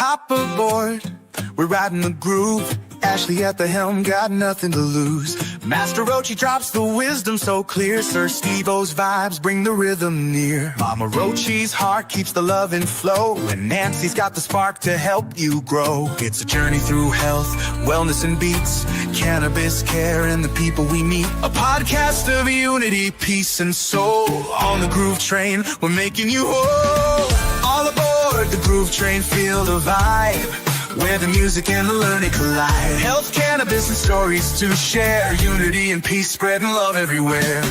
Hop aboard, we're riding the groove. Ashley at the helm, got nothing to lose. Master ROACHEE drops the wisdom so clear. Sir STEVEO's vibes bring the rhythm near. Mama ROACHEE's heart keeps the love in flow, and Nancy's got the spark to help you grow. It's a journey through health, wellness and beats, cannabis care and the people we meet. A podcast of unity, peace and soul. On the groove train, we're making you whole. All aboard the groove train, feel the vibe, where the music and the learning collide. Health, cannabis, and stories to share. Unity and peace, spreading love everywhere.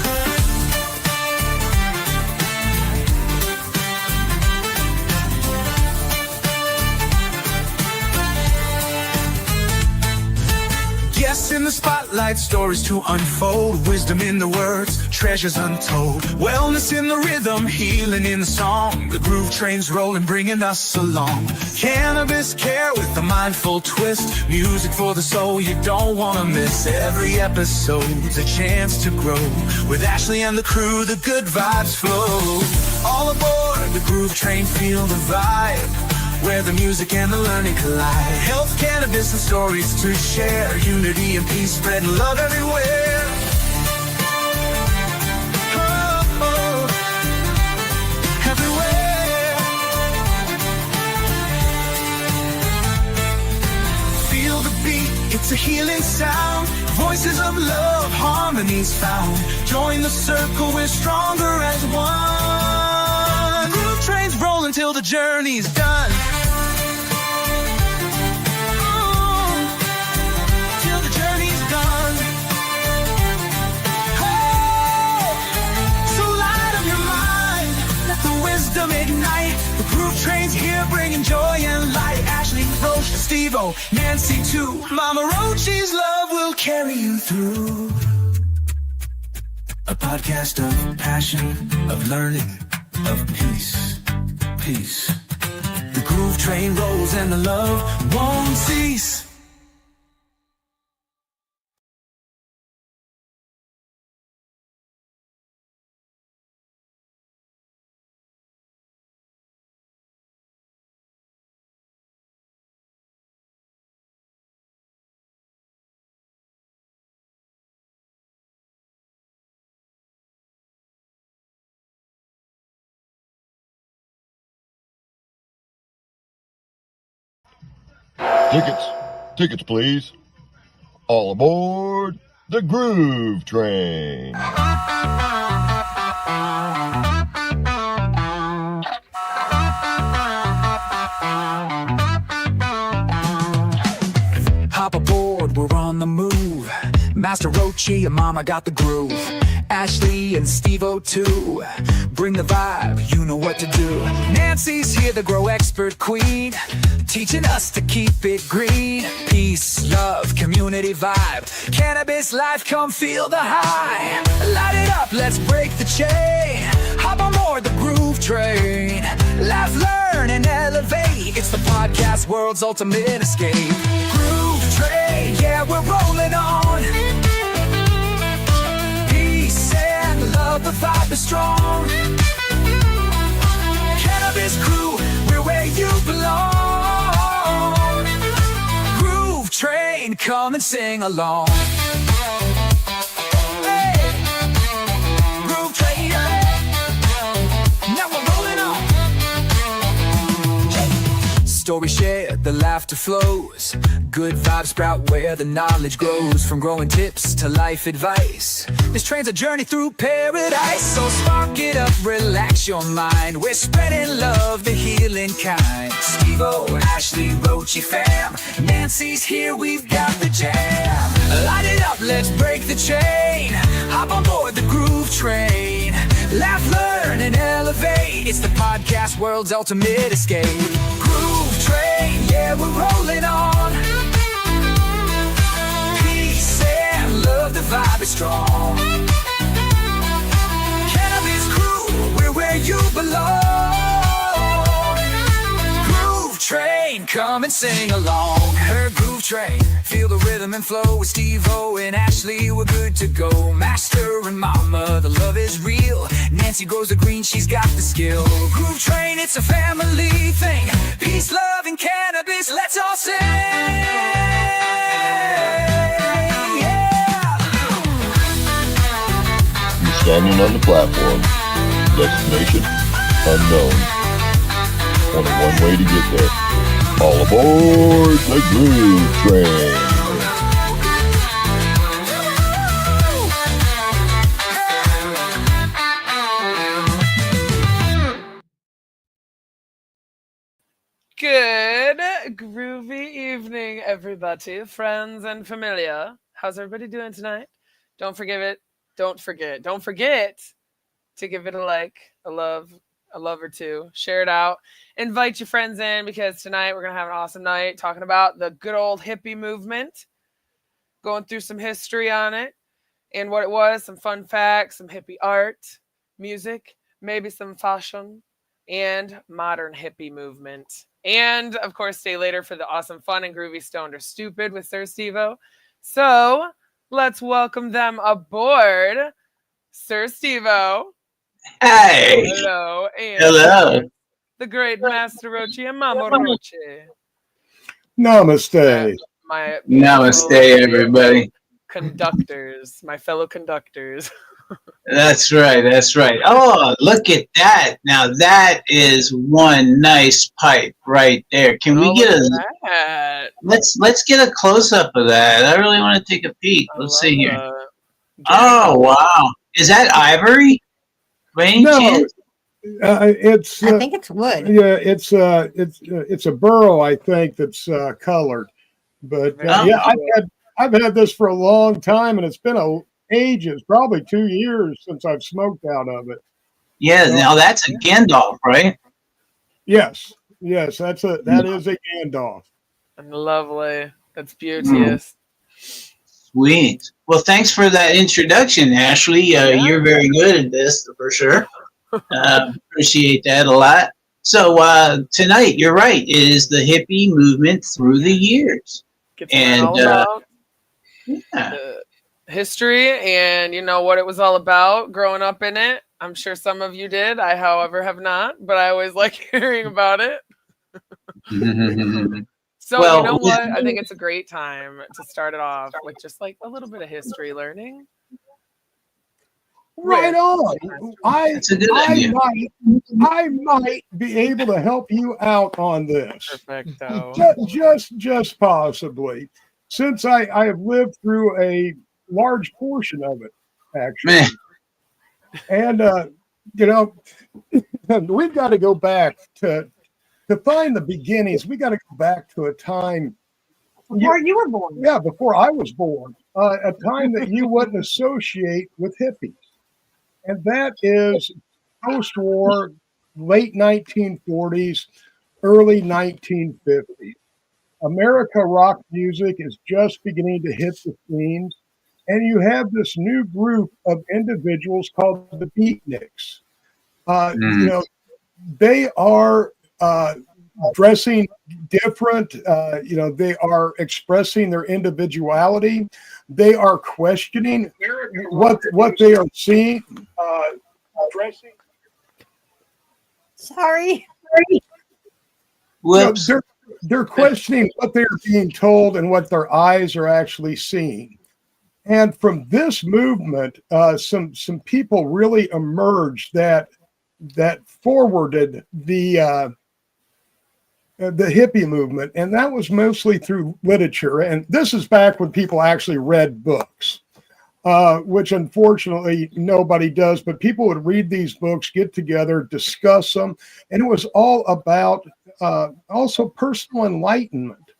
Guests in the spotlight, stories to unfold. Wisdom in the words, treasures untold. Wellness in the rhythm, healing in the song. The groove train's rolling, bringing us along. Cannabis care with a mindful twist. Music for the soul you don't want to miss. Every episode's a chance to grow. With Ashley and the crew, the good vibes flow. All aboard the groove train, feel the vibe, where the music and the learning collide. Health, cannabis, and stories to share. Unity and peace, spreading love everywhere. Oh, oh, everywhere. Feel the beat, it's a healing sound. Voices of love, harmonies found. Join the circle, we're stronger as one. Groove trains rolling till the journey's done. Till the journey's done. Oh, so light up your mind, let the wisdom ignite. The groove train's here, bringing joy and light. Ashley, Roach, STEVEO, Nancy too. Mama ROACHEE's love will carry you through. A podcast of passion, of learning, of peace, peace. The groove train rolls and the love won't cease. Tickets, please. All aboard the Groove Train. Hop aboard, we're on the move. Master ROACHEE and Mama got the groove. Ashley and STEVEO too. Bring the vibe, you know what to do. Nancy's here, the grow expert queen, teaching us to keep it green. Peace, love, community vibe, cannabis life, come feel the high. Light it up, let's break the chain. Hop on board the groove train. Laugh, learn, and elevate. It's the podcast world's ultimate escape. Groove train, yeah, we're rolling on. Peace and love, the vibe is strong. Cannabis crew, we're where you belong. Groove train, come and sing along. Hey, groove train, yeah. Now we're rolling on. Story shared, the laughter flows. Good vibes sprout where the knowledge grows. From growing tips to life advice, this train's a journey through paradise. So spark it up, relax your mind. We're spreading love, the healing kind. STEVEO, Ashley, ROACHEE fam, Nancy's here, we've got the jam. Light it up, let's break the chain. Hop on board the groove train. Laugh, learn, and elevate. It's the podcast world's ultimate escape. Groove train, yeah, we're rolling on. Peace and love, the vibe is strong. Cannabis crew, we're where you belong. Groove train. train. Come and sing along. Her groove train. Feel the rhythm and flow with STEVEO and Ashley. We're good to go. Master and Mama, the love is real. Nancy grows the green, she's got the skill. Groove train, it's a family thing. Peace, love, and cannabis. Let's all sing. You're standing on the platform. Destination unknown. Only one way to get there. All aboard the Groove Train. Good groovy evening, everybody, friends and familia. How's everybody doing tonight? Don't forget to give it a like, a love or two. Share it out. Invite your friends in because tonight we're going to have an awesome night talking about the good old hippie movement, going through some history on it and what it was, some fun facts, some hippie art, music, maybe some fashion, and modern hippie movement. And, of course, stay later for the awesome fun and groovy Stoned or Stupid with Sir STEVEO. So, let's welcome them aboard. Sir STEVEO. Hey. Hello. And Hello. the great Master ROACHEE and Mama ROACHEE. Namaste. My Namaste, everybody. Conductors, my fellow conductors. That's right. That's right. Oh, look at that. Now that is one nice pipe right there. Can we get a let's get a close up of that. I really want to take a peek. Let's see here. Oh, wow. Is that ivory? No. It's I think it's wood. Yeah, it's a burl, I think, that's colored. But yeah, I've had this for a long time, and it's been ages, probably 2 years since I've smoked out of it. Yeah, now that's a Gandalf, right? Yes, that is a Gandalf. Lovely. That's beauteous. Sweet. Well, thanks for that introduction, Ashley. You're very good at this, for sure. Appreciate that a lot. So tonight, you're right, is the hippie movement through the years. And history and what it was all about growing up in it. I'm sure some of you did. I, however, have not, but I always like hearing about it. So well, you know what? I think it's a great time to start it off with just like a little bit of history learning. Right on. I might be able to help you out on this. Perfecto. Just possibly, since I have lived through a large portion of it, actually. And we've got to go back to find the beginnings. We got to go back to a time before you were born. Yeah, before I was born. A time that you wouldn't associate with hippies. And that is post-war, late 1940s, early 1950s. America rock music is just beginning to hit the scenes. And you have this new group of individuals called the beatniks. They are dressing different. They are expressing their individuality. They are questioning what they are seeing. Dressing. Sorry. Whoops. They're questioning what they're being told and what their eyes are actually seeing. And from this movement, some people really emerged that forwarded the hippie movement, and that was mostly through literature. And this is back when people actually read books, which unfortunately nobody does. But people would read these books, get together, discuss them, and it was all about also personal enlightenment,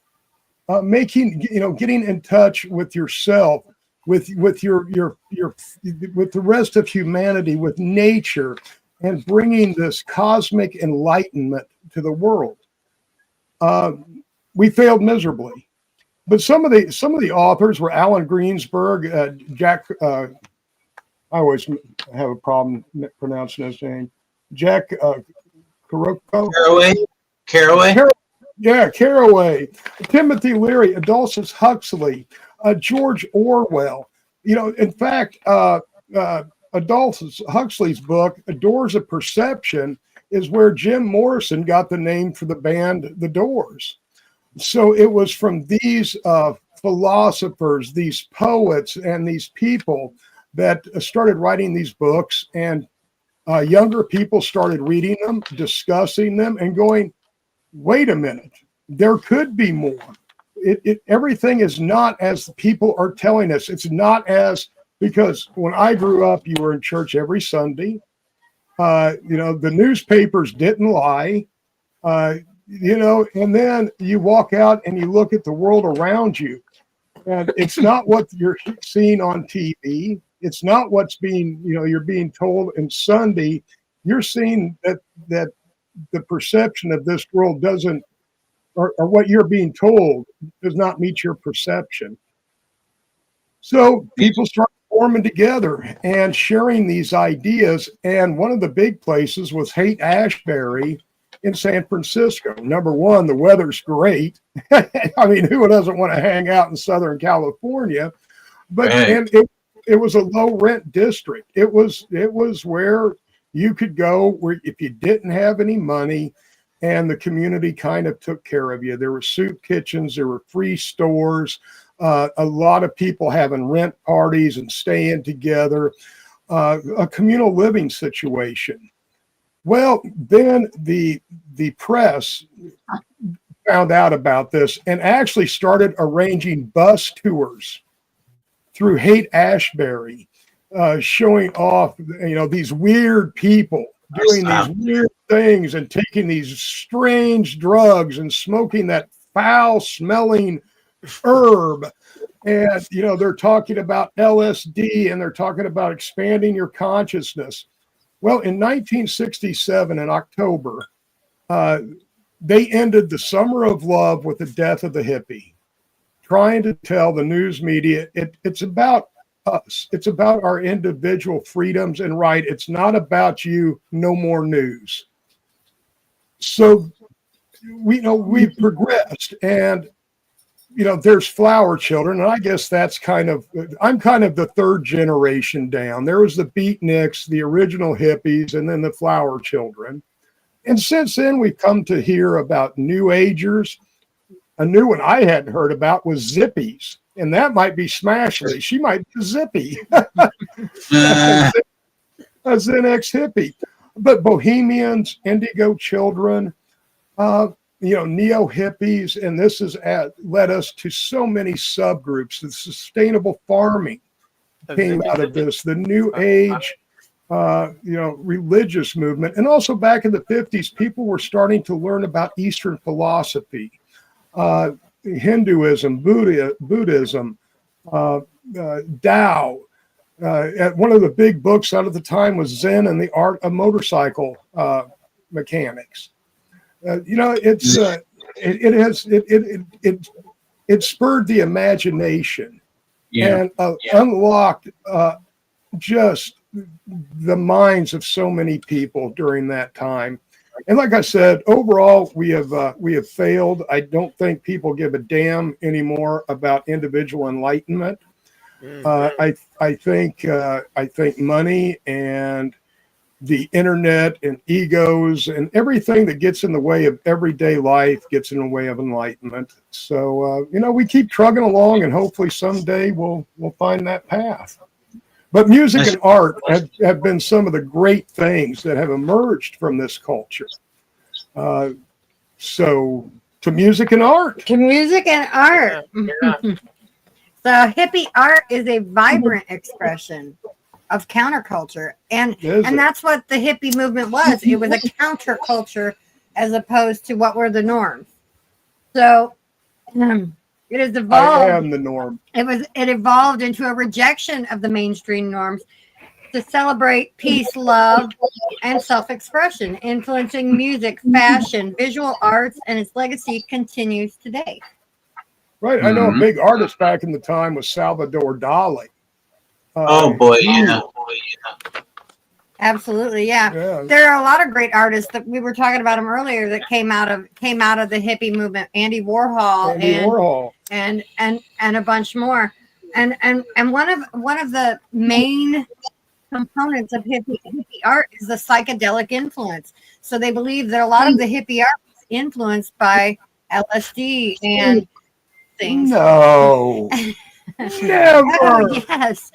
getting in touch with yourself. With the rest of humanity, with nature, and bringing this cosmic enlightenment to the world. We failed miserably, but some of the authors were Allen Greensburg, Jack. I always have a problem pronouncing his name. Jack Caraway. Yeah, Carraway, Timothy Leary, Aldous Huxley, George Orwell. You know, in fact, Aldous Huxley's book, Doors of Perception, is where Jim Morrison got the name for the band The Doors. So it was from these philosophers, these poets, and these people that started writing these books, and younger people started reading them, discussing them, and going, wait a minute, there could be more. Everything is not as people are telling us. It's not as, because when I grew up, you were in church every Sunday. You know, the newspapers didn't lie. You know, and then you walk out and you look at the world around you, and it's not what you're seeing on TV. It's not what's being, you know, you're being told in Sunday. You're seeing that the perception of this world doesn't, or what you're being told does not meet your perception. So people start forming together and sharing these ideas. And one of the big places was Haight-Ashbury in San Francisco. Number one, the weather's great. I mean, who doesn't want to hang out in Southern California? But and it was a low rent district. It was where you could go where if you didn't have any money, and the community kind of took care of you. There were soup kitchens, there were free stores, a lot of people having rent parties and staying together, a communal living situation. Well, then the press found out about this and actually started arranging bus tours through Haight-Ashbury, showing off, you know, these weird people doing these weird things and taking these strange drugs and smoking that foul smelling herb. And, you know, they're talking about LSD and they're talking about expanding your consciousness. Well, in 1967, in October, they ended the Summer of Love with the death of the hippie, trying to tell the news media it's about us. It's about our individual freedoms and right. It's not about you. No more news. So we've progressed, and you know, there's flower children, and I guess I'm kind of the third generation down. There was the beatniks, the original hippies, and then the flower children. And since then, we've come to hear about New Agers. A new one I hadn't heard about was Zippies, and that might be Smashley. She might be a Zippy, a Xanax hippie. But bohemians, indigo children, you know, neo hippies, and this has led us to so many subgroups. The sustainable farming came out of this, the new age, you know, religious movement. And also back in the 50s, people were starting to learn about Eastern philosophy, Hinduism, Buddhism, Tao. One of the big books out of the time was Zen and the Art of Motorcycle Mechanics. You know, it spurred the imagination and unlocked just the minds of so many people during that time. And like I said, overall, we have failed. I don't think people give a damn anymore about individual enlightenment. I think money and the internet and egos and everything that gets in the way of everyday life gets in the way of enlightenment. So you know, we keep trugging along, and hopefully someday we'll find that path. But music and art have been some of the great things that have emerged from this culture. So to music and art. To music and art. Yeah. So hippie art is a vibrant expression of counterculture. And that's what the hippie movement was. It was a counterculture as opposed to what were the norms. So it has evolved. I am the norm. It evolved into a rejection of the mainstream norms to celebrate peace, love, and self-expression, influencing music, fashion, visual arts, and its legacy continues today. Right. I know a big artist back in the time was Salvador Dali. Oh boy, yeah. Absolutely, yeah. There are a lot of great artists that we were talking about them earlier that came out of the hippie movement. Andy Warhol, and a bunch more. And one of the main components of hippie art is the psychedelic influence. So they believe that a lot of the hippie art was influenced by LSD and things. No, never. Oh, yes.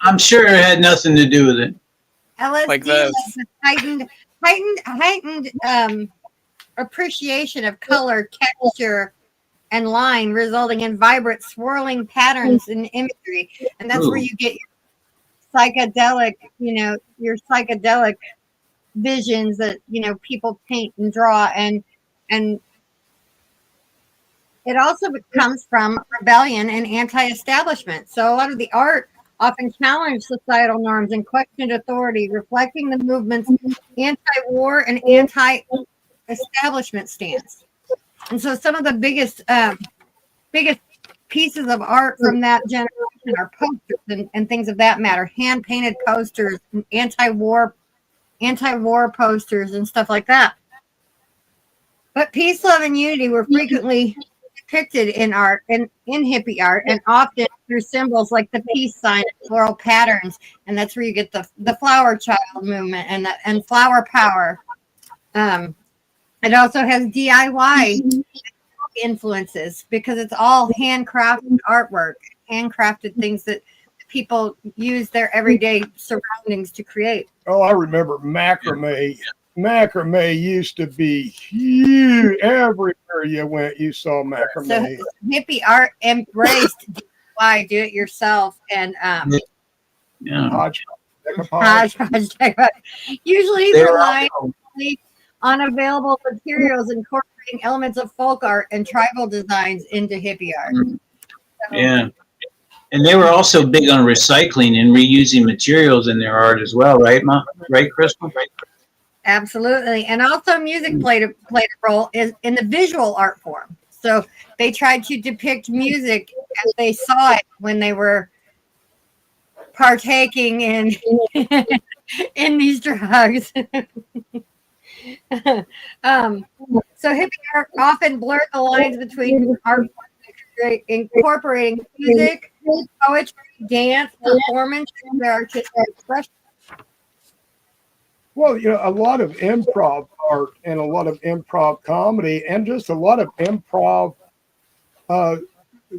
I'm sure it had nothing to do with it. LSD Like this. is heightened appreciation of color, texture, and line, resulting in vibrant, swirling patterns in imagery, and that's where you get your psychedelic, your psychedelic visions that people paint and draw, and it also comes from rebellion and anti-establishment. So a lot of the art often challenged societal norms and questioned authority, reflecting the movement's anti-war and anti-establishment stance. And so some of the biggest pieces of art from that generation are posters and things of that matter, hand-painted posters, anti-war posters and stuff like that. But peace, love, and unity were frequently depicted in art and in hippie art, and often through symbols like the peace sign and floral patterns, and that's where you get the flower child movement and flower power. It also has DIY influences because it's all handcrafted artwork, handcrafted things that people use their everyday surroundings to create. Oh, I remember macrame. Macrame used to be huge. Everywhere you went, you saw macrame. So hippie art embraced DIY, do it yourself, and hodgepodge. Usually relying on available materials, incorporating elements of folk art and tribal designs into hippie art. Yeah. And they were also big on recycling and reusing materials in their art as well, right, Ma? Right, Crystal? Absolutely. And also music played a role in the visual art form. So they tried to depict music as they saw it when they were partaking in in these drugs. So hippie art often blurred the lines between art incorporating music, poetry, dance, performance, and their artistic expression. Well, a lot of improv art and a lot of improv comedy and just a lot of improv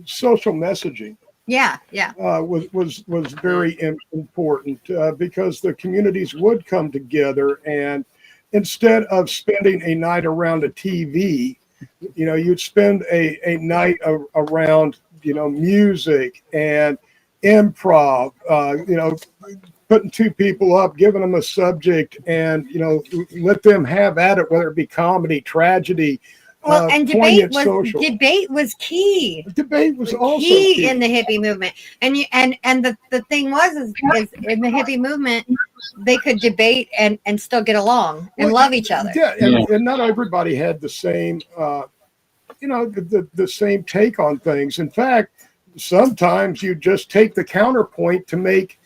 social messaging. Yeah. Was very important because the communities would come together, and instead of spending a night around a TV, you'd spend a night around music and improv. Putting two people up, giving them a subject, and let them have at it, whether it be comedy, tragedy. Well, and debate was key. Debate was also key in the hippie movement, and the thing was is in the hippie movement they could debate and still get along and love each other. Yeah, and not everybody had the same, the same take on things. In fact, sometimes you just take the counterpoint to make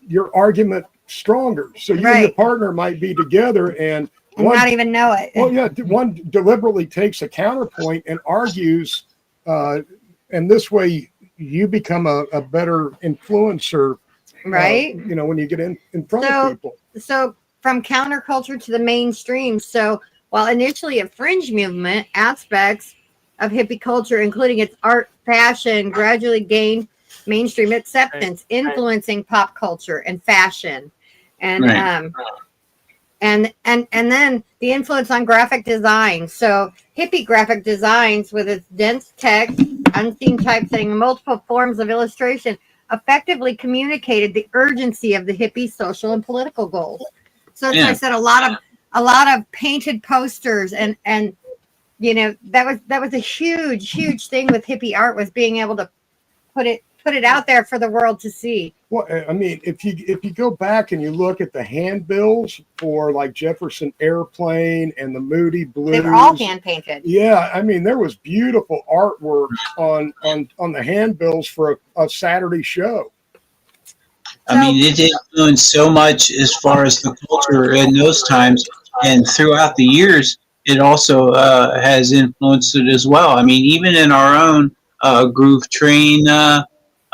your argument stronger. So you and your partner might be together and not even know it. Well, yeah, one deliberately takes a counterpoint and argues, and this way you become a better influencer, right? When you get in front of people. So from counterculture to the mainstream. So while initially a fringe movement, aspects of hippie culture, including its art, fashion, gradually gained mainstream acceptance, influencing pop culture and fashion, and then the influence on graphic design. So hippie graphic designs with its dense text, unseen typesetting, and multiple forms of illustration effectively communicated the urgency of the hippie social and political goals. So as I said, a lot of painted posters and that was a huge thing with hippie art, was being able to put it out there for the world to see. Well, I mean, if you go back and you look at the handbills for like Jefferson Airplane and the Moody Blues, they were all hand painted. Yeah, I mean, there was beautiful artwork on the handbills for a Saturday show. I mean, it influenced so much as far as the culture in those times, and throughout the years, it also has influenced it as well. I mean, even in our own groove train,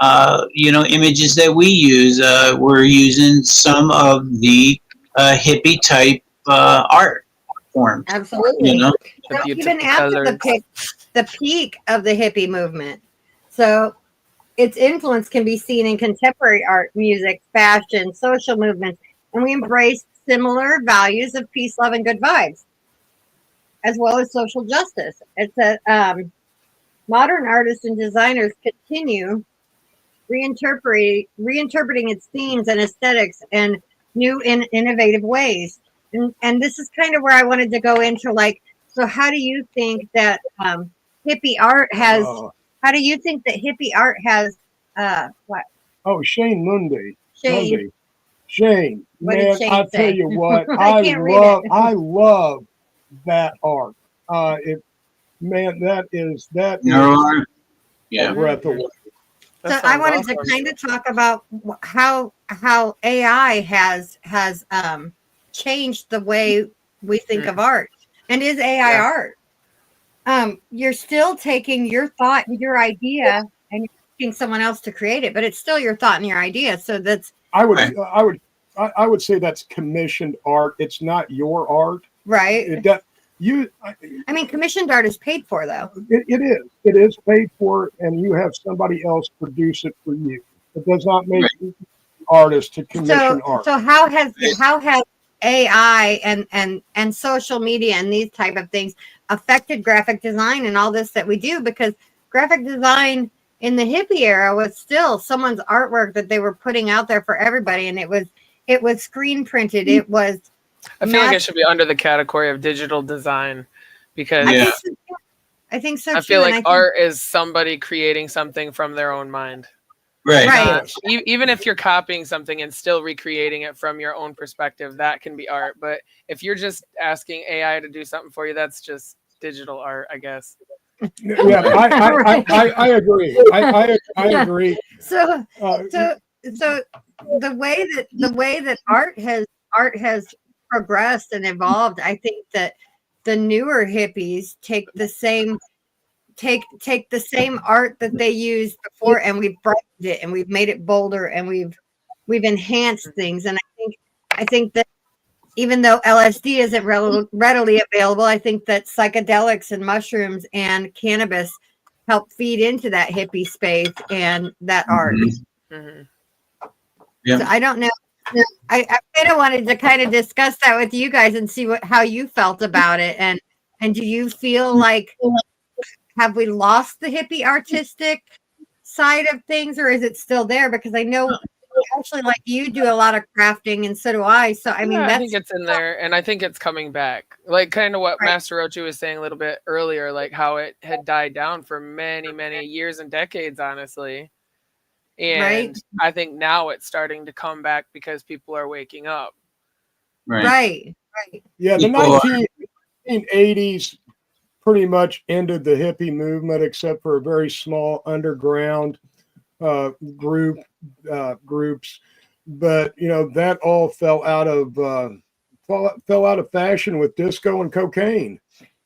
images that we use, we're using some of the hippie type art forms. Absolutely. You know, So even after the peak of the hippie movement, so its influence can be seen in contemporary art, music, fashion, social movements, and we embrace similar values of peace, love, and good vibes, as well as social justice. It's a modern artists and designers continue reinterpreting its themes and aesthetics in new and innovative ways. And this is kind of where I wanted to go into, like, so how do you think that hippie art has? How do you think that hippie art has? What? Oh, Shane Mundy. Shane. What Man, did Shane I tell say? you what, I love that art. That is yeah. a breath away. So I wanted to kind of talk about how AI has changed the way we think of art. And is AI art? You're still taking your thought and your idea and you're asking someone else to create it, but it's still your thought and your idea. So that's I would say that's commissioned art. It's not your art. right. I mean, commissioned art is paid for, though. It is paid for, and you have somebody else produce it for you. It does not make artists to commission art. So how has AI and social media and these type of things affected graphic design and all this that we do? Because graphic design in the hippie era was still someone's artwork that they were putting out there for everybody, and it was screen printed. It was. I feel like it should be under the category of digital design, because I think so. I feel like art is somebody creating something from their own mind. Right. Even if you're copying something and still recreating it from your own perspective, that can be art. But if you're just asking AI to do something for you, that's just digital art, I guess. Yeah, I agree. I agree. So the way that art has progressed and evolved, I think that the newer hippies take the same art that they used before, and we've brightened it and we've made it bolder and we've enhanced things. And I think that even though LSD isn't readily available, I think that psychedelics and mushrooms and cannabis help feed into that hippie space and that art. Yeah. So I don't know. I kind of wanted to kind of discuss that with you guys and see how you felt about it. And do you feel like, have we lost the hippie artistic side of things, or is it still there? Because I know actually, like, you do a lot of crafting, and so do I. So I mean, I think it's in there, and I think it's coming back. Like kind of what Master ROACHEE was saying a little bit earlier, like how it had died down for many, many years and decades, honestly. And I think now it's starting to come back because people are waking up. Right. Yeah, the 1980s pretty much ended the hippie movement, except for a very small underground groups. But that all fell out of fashion with disco and cocaine.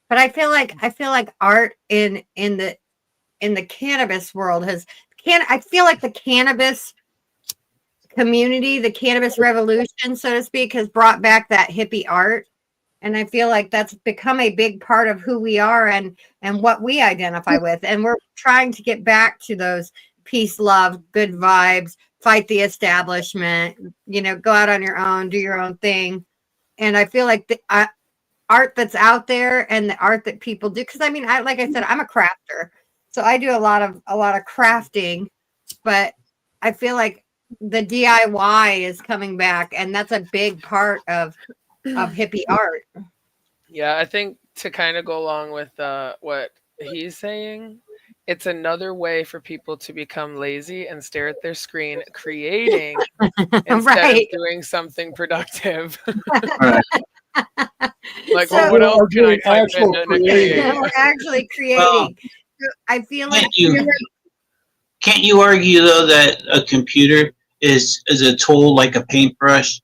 But I feel like art in the cannabis world I feel like the cannabis community, the cannabis revolution, so to speak, has brought back that hippie art. And I feel like that's become a big part of who we are and what we identify with. And we're trying to get back to those peace, love, good vibes, fight the establishment, go out on your own, do your own thing. And I feel like the art that's out there and the art that people do, because I mean, like I said, I'm a crafter. So I do a lot of crafting, but I feel like the DIY is coming back, and that's a big part of hippie art. Yeah, I think to kind of go along with what he's saying, it's another way for people to become lazy and stare at their screen, creating instead of doing something productive. Like, so, what else can I type in creating? We're actually creating. Well, I feel like can't you argue though that a computer is a tool like a paintbrush,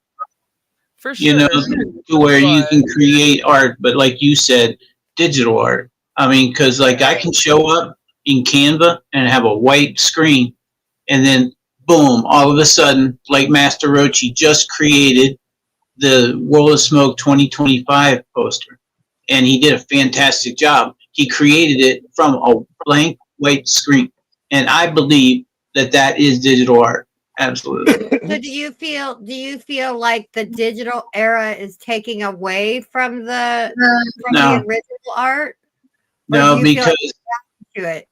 For sure. you know, to where you can create art, but like you said, digital art. I mean, because like I can show up in Canva and have a white screen, and then boom, all of a sudden, like Master ROACHEE just created the World of Smoke 2025 poster, and he did a fantastic job. He created it from a blank white screen, and I believe that that is digital art. Absolutely. So do you feel like the digital era is taking away from the original art? Or No, do you feel like because to it?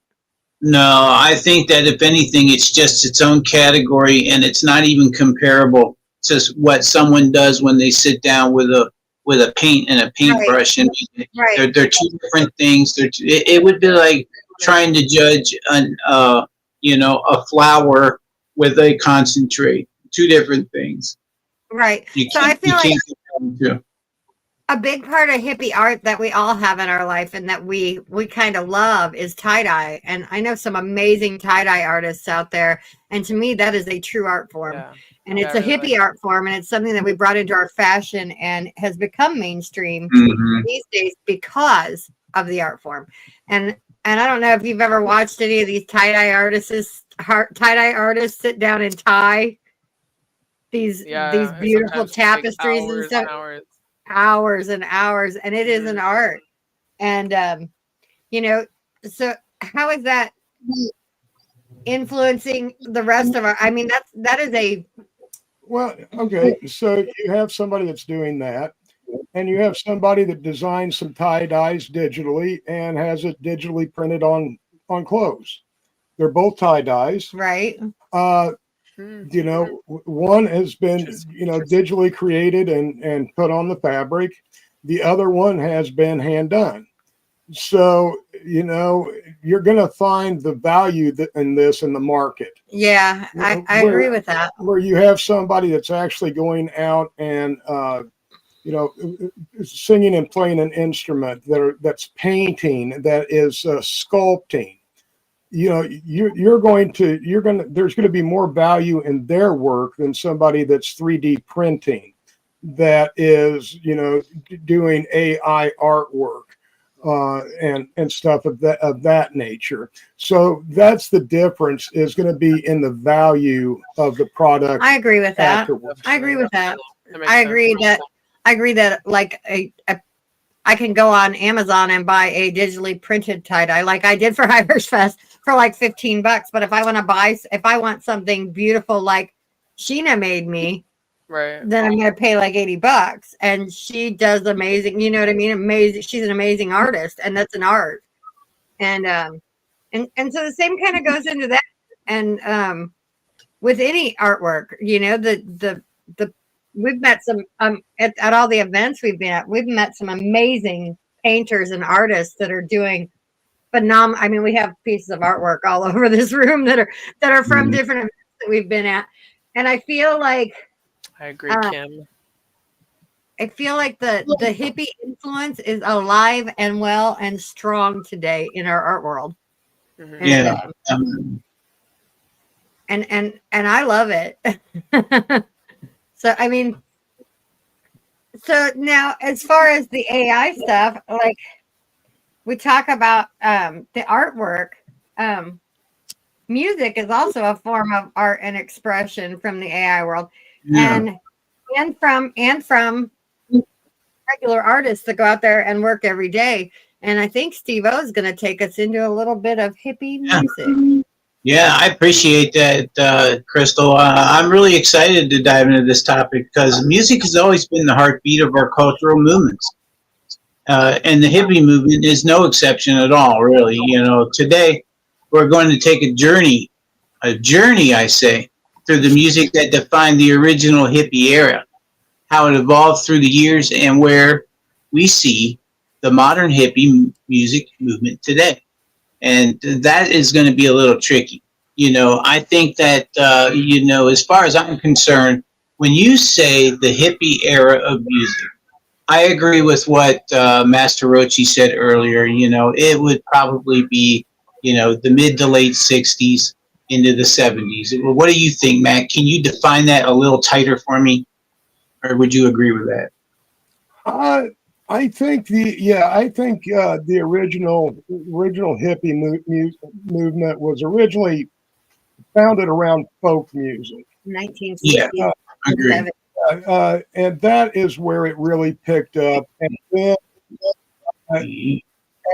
no, I think that if anything, it's just its own category, and it's not even comparable to what someone does when they sit down with a paint and a paintbrush, and they're two different things. It would be like trying to judge a flower with a concentrate. Two different things. Right. So I feel like a big part of hippie art that we all have in our life and that we kind of love is tie-dye. And I know some amazing tie-dye artists out there. And to me, that is a true art form. Yeah. And it's a hippie art form. And it's something that we brought into our fashion and has become mainstream these days because of the art form. And I don't know if you've ever watched any of these tie-dye artists sit down and tie these beautiful tapestries and stuff. Hours and hours, and it is an art. And so how is that influencing the rest of our, I mean, that is a okay, so you have somebody that's doing that, and you have somebody that designs some tie-dyes digitally and has it digitally printed on clothes. They're both tie-dyes, right? One has been, digitally created and put on the fabric. The other one has been hand done. So, you're going to find the value in this in the market. Yeah, I agree with that. Where you have somebody that's actually going out and, singing and playing an instrument that's painting, that is sculpting. There's going to be more value in their work than somebody that's 3D printing, that is, doing AI artwork and stuff of that nature. So that's the difference, is going to be in the value of the product. I agree with that. Afterwards. I agree with that. I agree that like I can go on Amazon and buy a digitally printed tie-dye like I did for Hyver's Fest for like $15. But if I want something beautiful like Sheena made me, right, then I'm going to pay like $80. And she does amazing, you know what I mean? Amazing. She's an amazing artist, and that's an art. And so the same kind of goes into that. And with any artwork, we've met some at all the events we've been at. We've met some amazing painters and artists that are doing phenomenal. I mean, we have pieces of artwork all over this room that are from different events that we've been at. And I feel like I agree, Kim. I feel like the hippie influence is alive and well and strong today in our art world. Mm-hmm. Yeah. And I love it. So, I mean, so now as far as the AI stuff, like we talk about the artwork, music is also a form of art and expression from the AI world. Yeah. And from regular artists that go out there and work every day. And I think STEVEO is going to take us into a little bit of hippie music. Yeah, I appreciate that, Crystal. I'm really excited to dive into this topic because music has always been the heartbeat of our cultural movements. And the hippie movement is no exception at all, really. Today we're going to take a journey, I say, through the music that defined the original hippie era, how it evolved through the years, and where we see the modern hippie music movement today. And that is going to be a little tricky. I think that, as far as I'm concerned, when you say the hippie era of music, I agree with what Master ROACHEE said earlier. It would probably be, the mid to late 60s. into the 70s. What do you think, Matt? Can you define that a little tighter for me? Or would you agree with that? I think the original hippie movement was originally founded around folk music. 1960s. Yeah, agreed. And that is where it really picked up. And then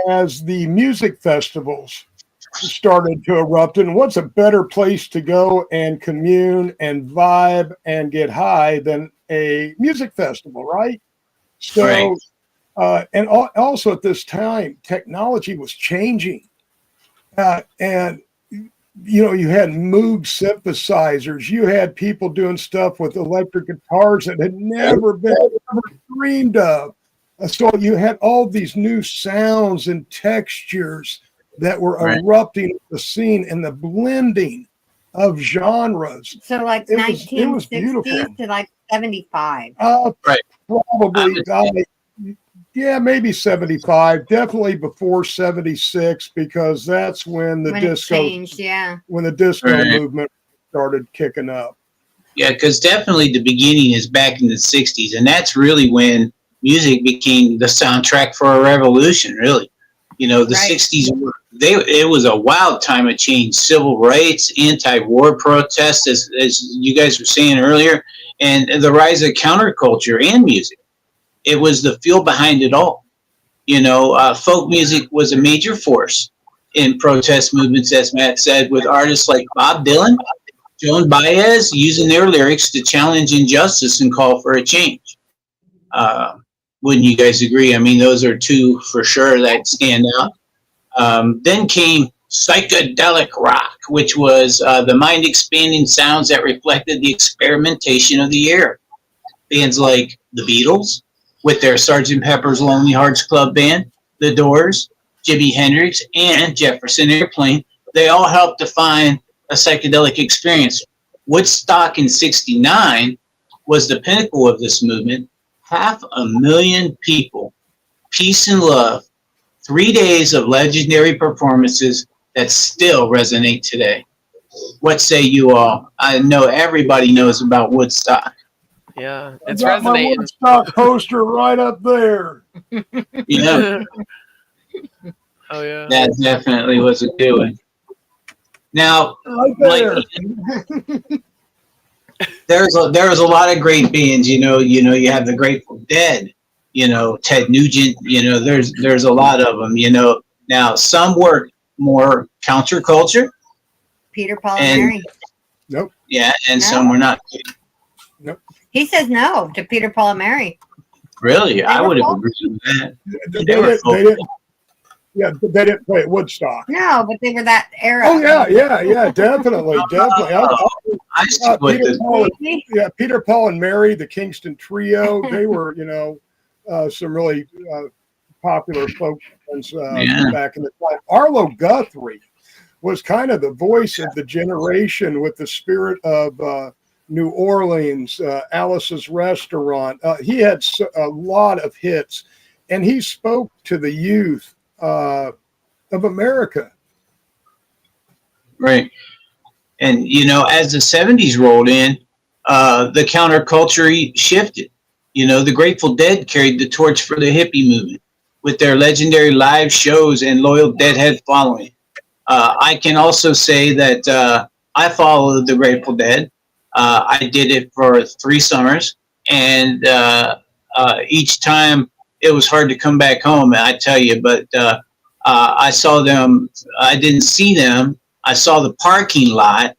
as the music festivals started to erupt, and what's a better place to go and commune and vibe and get high than a music festival, right? So, and also at this time, technology was changing. And you had Moog synthesizers. You had people doing stuff with electric guitars that had never been dreamed of. So you had all these new sounds and textures that were erupting the scene and the blending of genres. So like it was 1960s to like 75. Probably. Yeah, maybe 75. Definitely before 76, because that's when the disco changed, when the disco movement started kicking up. Yeah, because definitely the beginning is back in the 60s, and that's really when music became the soundtrack for a revolution, really. The 60s, it was a wild time of change. Civil rights, anti-war protests, as you guys were saying earlier, and the rise of counterculture and music. It was the fuel behind it all. Folk music was a major force in protest movements, as Matt said, with artists like Bob Dylan, Joan Baez using their lyrics to challenge injustice and call for a change. Wouldn't you guys agree? I mean, those are two for sure that stand out. Then came psychedelic rock, which was the mind-expanding sounds that reflected the experimentation of the era. Bands like the Beatles, with their Sgt. Pepper's Lonely Hearts Club Band, The Doors, Jimi Hendrix, and Jefferson Airplane, they all helped define a psychedelic experience. Woodstock in '69 was the pinnacle of this movement. 500,000 people, peace and love, 3 days of legendary performances that still resonate today. What say you all? I know everybody knows about Woodstock. Yeah, it's I got resonating. my Woodstock poster right up there. Yeah. Oh yeah. That definitely was a good one. Now, Right there. there's a lot of great bands. You have the Grateful Dead. Ted Nugent. There's a lot of them. Now some work more counterculture. Peter, Paul, and Mary. Nope. Yeah, and some were not. Nope. He says no to Peter, Paul, and Mary. Really, I would have agreed with that. They didn't play at Woodstock. No, but they were that era. Oh yeah, definitely. Peter, Paul, and Mary, the Kingston Trio. They were, some really popular folk bands back in the time. Arlo Guthrie was kind of the voice of the generation with the spirit of New Orleans, Alice's Restaurant. He had a lot of hits, and he spoke to the youth of America. Right. And, as the 70s rolled in, the counterculture shifted. The Grateful Dead carried the torch for the hippie movement with their legendary live shows and loyal Deadhead following. I can also say that I followed the Grateful Dead. I did it for 3 summers, and each time it was hard to come back home, I tell you, but I saw them. I didn't see them. I saw the parking lot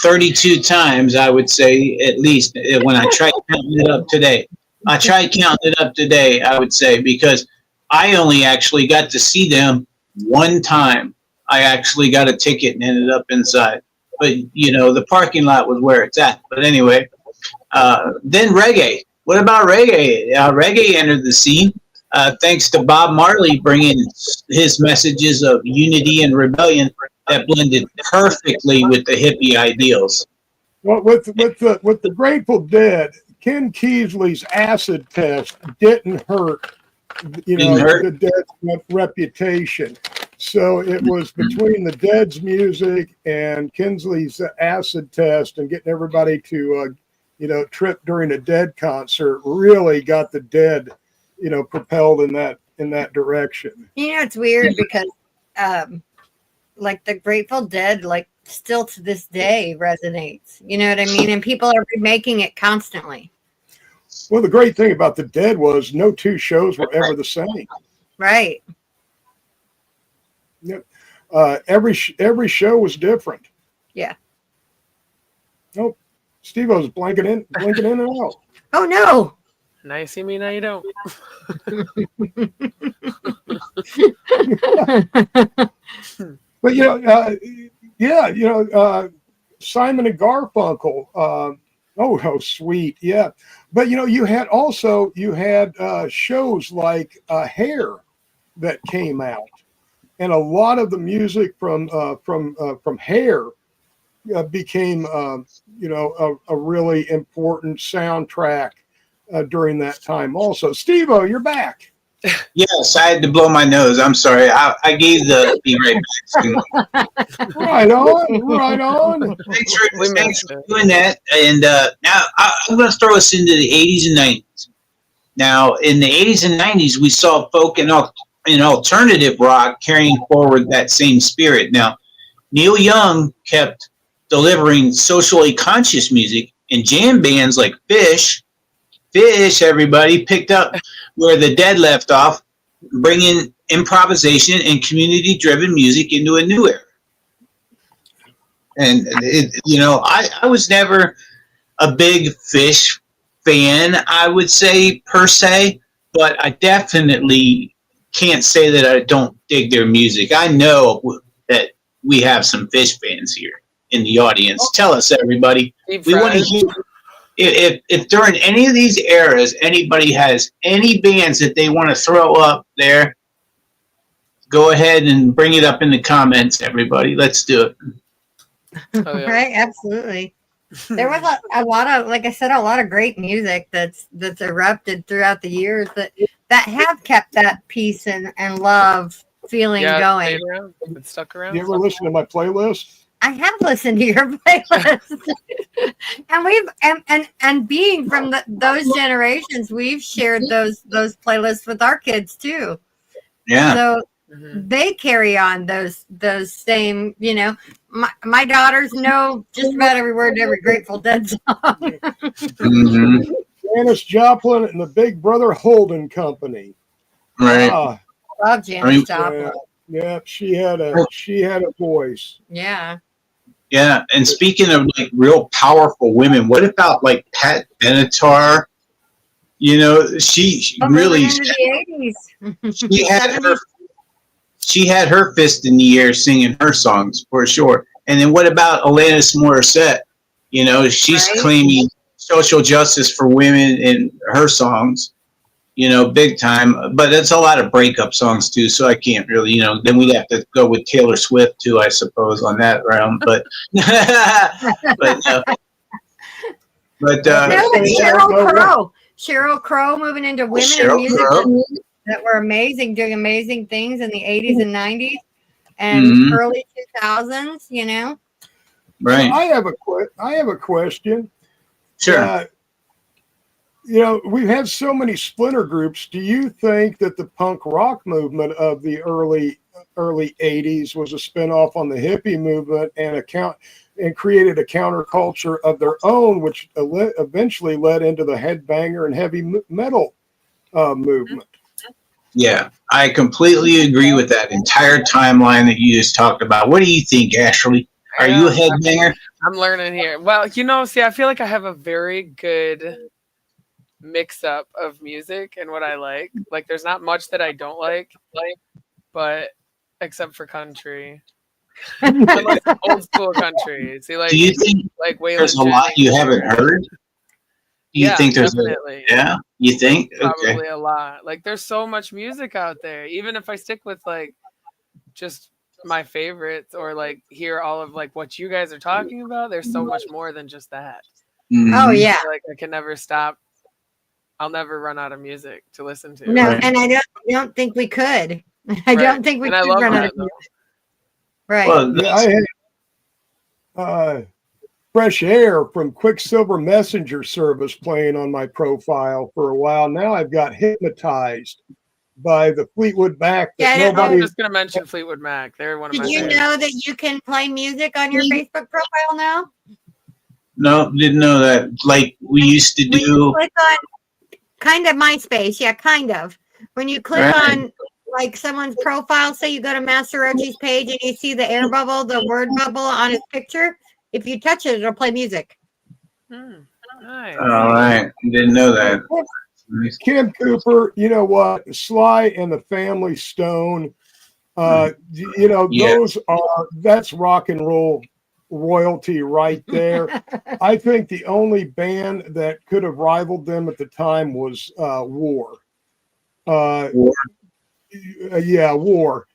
32 times, I would say, at least, when I tried counting it up today. I would say, because I only actually got to see them one time. I actually got a ticket and ended up inside. But, the parking lot was where it's at. But anyway, then reggae. What about reggae? Reggae entered the scene thanks to Bob Marley bringing his messages of unity and rebellion that blended perfectly with the hippie ideals. Well, with the Grateful Dead, Ken Keasley's acid test didn't hurt, the Dead's reputation. So it was between the Dead's music and Kinsley's acid test and getting everybody to, trip during a Dead concert really got the Dead, propelled in that direction. It's weird because, like the Grateful Dead, like still to this day resonates. You know what I mean? And people are remaking it constantly. Well, the great thing about the Dead was no two shows were ever the same. Right. Yep. Every show was different. Yeah. Nope. Steveo's blinking in and out. Oh no. Now you see me, now you don't. But Simon and Garfunkel. Oh, how sweet. Yeah. But you had shows like Hair that came out. And a lot of the music from Hair became a really important soundtrack during that time. Also, Steve-O, you're back. Yes, I had to blow my nose. I'm sorry. I gave the be right back. Right on. Thanks for doing that. And now I'm going to throw us into the 80s and 90s. Now, in the 80s and 90s, we saw folk and alternative rock carrying forward that same spirit. Now, Neil Young kept delivering socially conscious music, and jam bands like Fish, everybody picked up where the Dead left off, bringing improvisation and community-driven music into a new era. And I was never a big Fish fan, I would say, per se, but I definitely can't say that I don't dig their music. I know that we have some Fish fans here in the audience. Tell us, everybody. We want to hear if during any of these eras anybody has any bands that they want to throw up there. Go ahead and bring it up in the comments, everybody. Let's do it. Oh, yeah. Right, absolutely. There was a lot of, like I said, a lot of great music that's erupted throughout the years that have kept that peace and love feeling going. It's stuck around. You ever listen to my playlist? I have listened to your playlist, and we've and being from those generations, we've shared those playlists with our kids too. Yeah. So they carry on those same. My daughters know just about every word to every Grateful Dead song. Janis Joplin and the Big Brother Holding Company. Right. Love Janis Joplin. Yeah, she had a voice. Yeah. Yeah, and speaking of like real powerful women, what about like Pat Benatar? She really she had her fist in the air singing her songs for sure. And then what about Alanis Morissette? She's claiming social justice for women in her songs. Big time, but it's a lot of breakup songs too, so I can't really, then we'd have to go with Taylor Swift too, I suppose, on that round, but Sheryl Crow moving into women in music that were amazing, doing amazing things in the 80s and 90s and early 2000s, Right. So I have a question. Sure. We've had so many splinter groups. Do you think that the punk rock movement of the early 80s was a spinoff on the hippie movement and created a counterculture of their own, which eventually led into the headbanger and heavy metal movement? Yeah, I completely agree with that entire timeline that you just talked about. What do you think, Ashley? Are you a headbanger? I'm learning here. Well, I feel like I have a very good mix up of music and what I like. Like, there's not much that I don't like, but except for country. Like old school country. See, like, do you think like Waylon there's a lot you haven't heard? Do you think there's definitely. You think? Probably a lot. Like, there's so much music out there. Even if I stick with like just my favorites or like hear all of like what you guys are talking about, there's so much more than just that. Oh yeah. Like, I can never stop. I'll never run out of music to listen to. No, and I don't think we could. I don't think we And I could love run out that, of music. Right. Well, Yeah, I had Fresh Air from Quicksilver Messenger Service playing on my profile for a while. Now I've got Hypnotized by the Fleetwood Mac that Yeah, I nobody. was just gonna mention Fleetwood Mac. They're one of Did my you favorites. know that you can play music on your Facebook profile now? no, didn't know that. Like we used to When you do. click on kind of MySpace, yeah, kind of. When you click Right. on like someone's profile, say you go to Master Roachie's page and you see the air bubble, the word bubble on his picture, if you touch it, it'll play music. Nice. All right, didn't know that. Kim Cooper, you know what? Sly and the Family Stone. You know, Yeah. that's rock and roll royalty right there. I think the only band that could have rivaled them at the time was War. War. Yeah, War,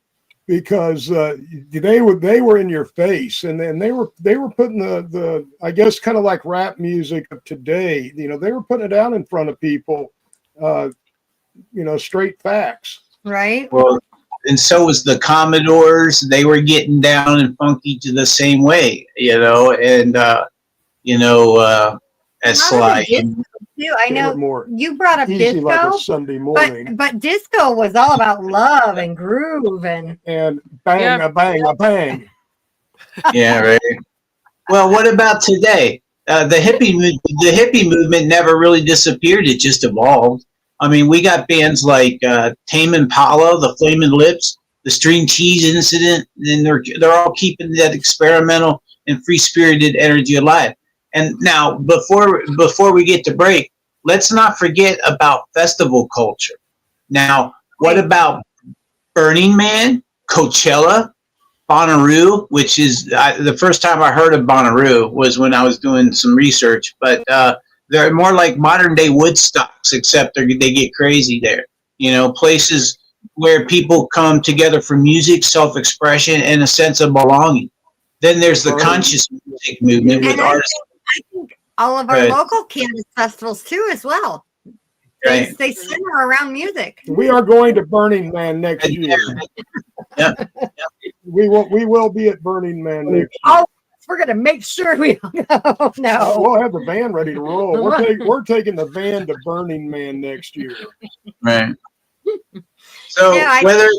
because they were in your face, and then they were putting the I guess kind of like rap music of today. You know, they were putting it out in front of people. You know, straight facts. Right. Well, and so was the Commodores. They were getting down and funky to the same way, you know, and as Sly. Too. I know More you brought up easy disco, like a Sunday morning, but disco was all about love and groove and bang Yeah. a bang a bang. Yeah, right. Well, what about today? The hippie movement never really disappeared. It just evolved. I mean, we got bands like Tame Impala, the Flamin' Lips, the String Cheese Incident, and they're all keeping that experimental and free spirited energy alive. And now, before we get to break, let's not forget about festival culture. Now, what about Burning Man, Coachella, Bonnaroo, which is the first time I heard of Bonnaroo was when I was doing some research, but they're more like modern day Woodstocks, except they get crazy there. You know, places where people come together for music, self-expression, and a sense of belonging. Then there's the conscious music movement with artists. I think all of our local Kansas festivals too, as well. Right. They center around music. We are going to Burning Man next year. Yeah. We will be at Burning Man next year. Oh, we're gonna make sure we don't know. We'll have the van ready to roll. We're taking the van to Burning Man next year. Right. So Yeah, whether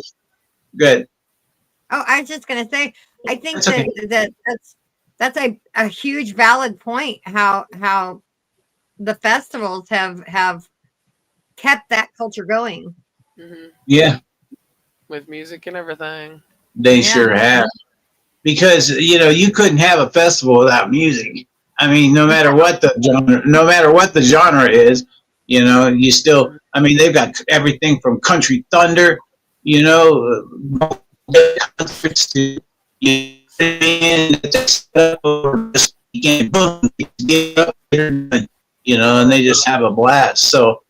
good. Oh, I was just gonna say, I think That's okay. that's a huge valid point. How the festivals have kept that culture going. Yeah, With music and everything. they sure have. Because you couldn't have a festival without music. I mean, no matter what the genre is, you still. I mean, they've got everything from country thunder, concerts to and they just have a blast. So,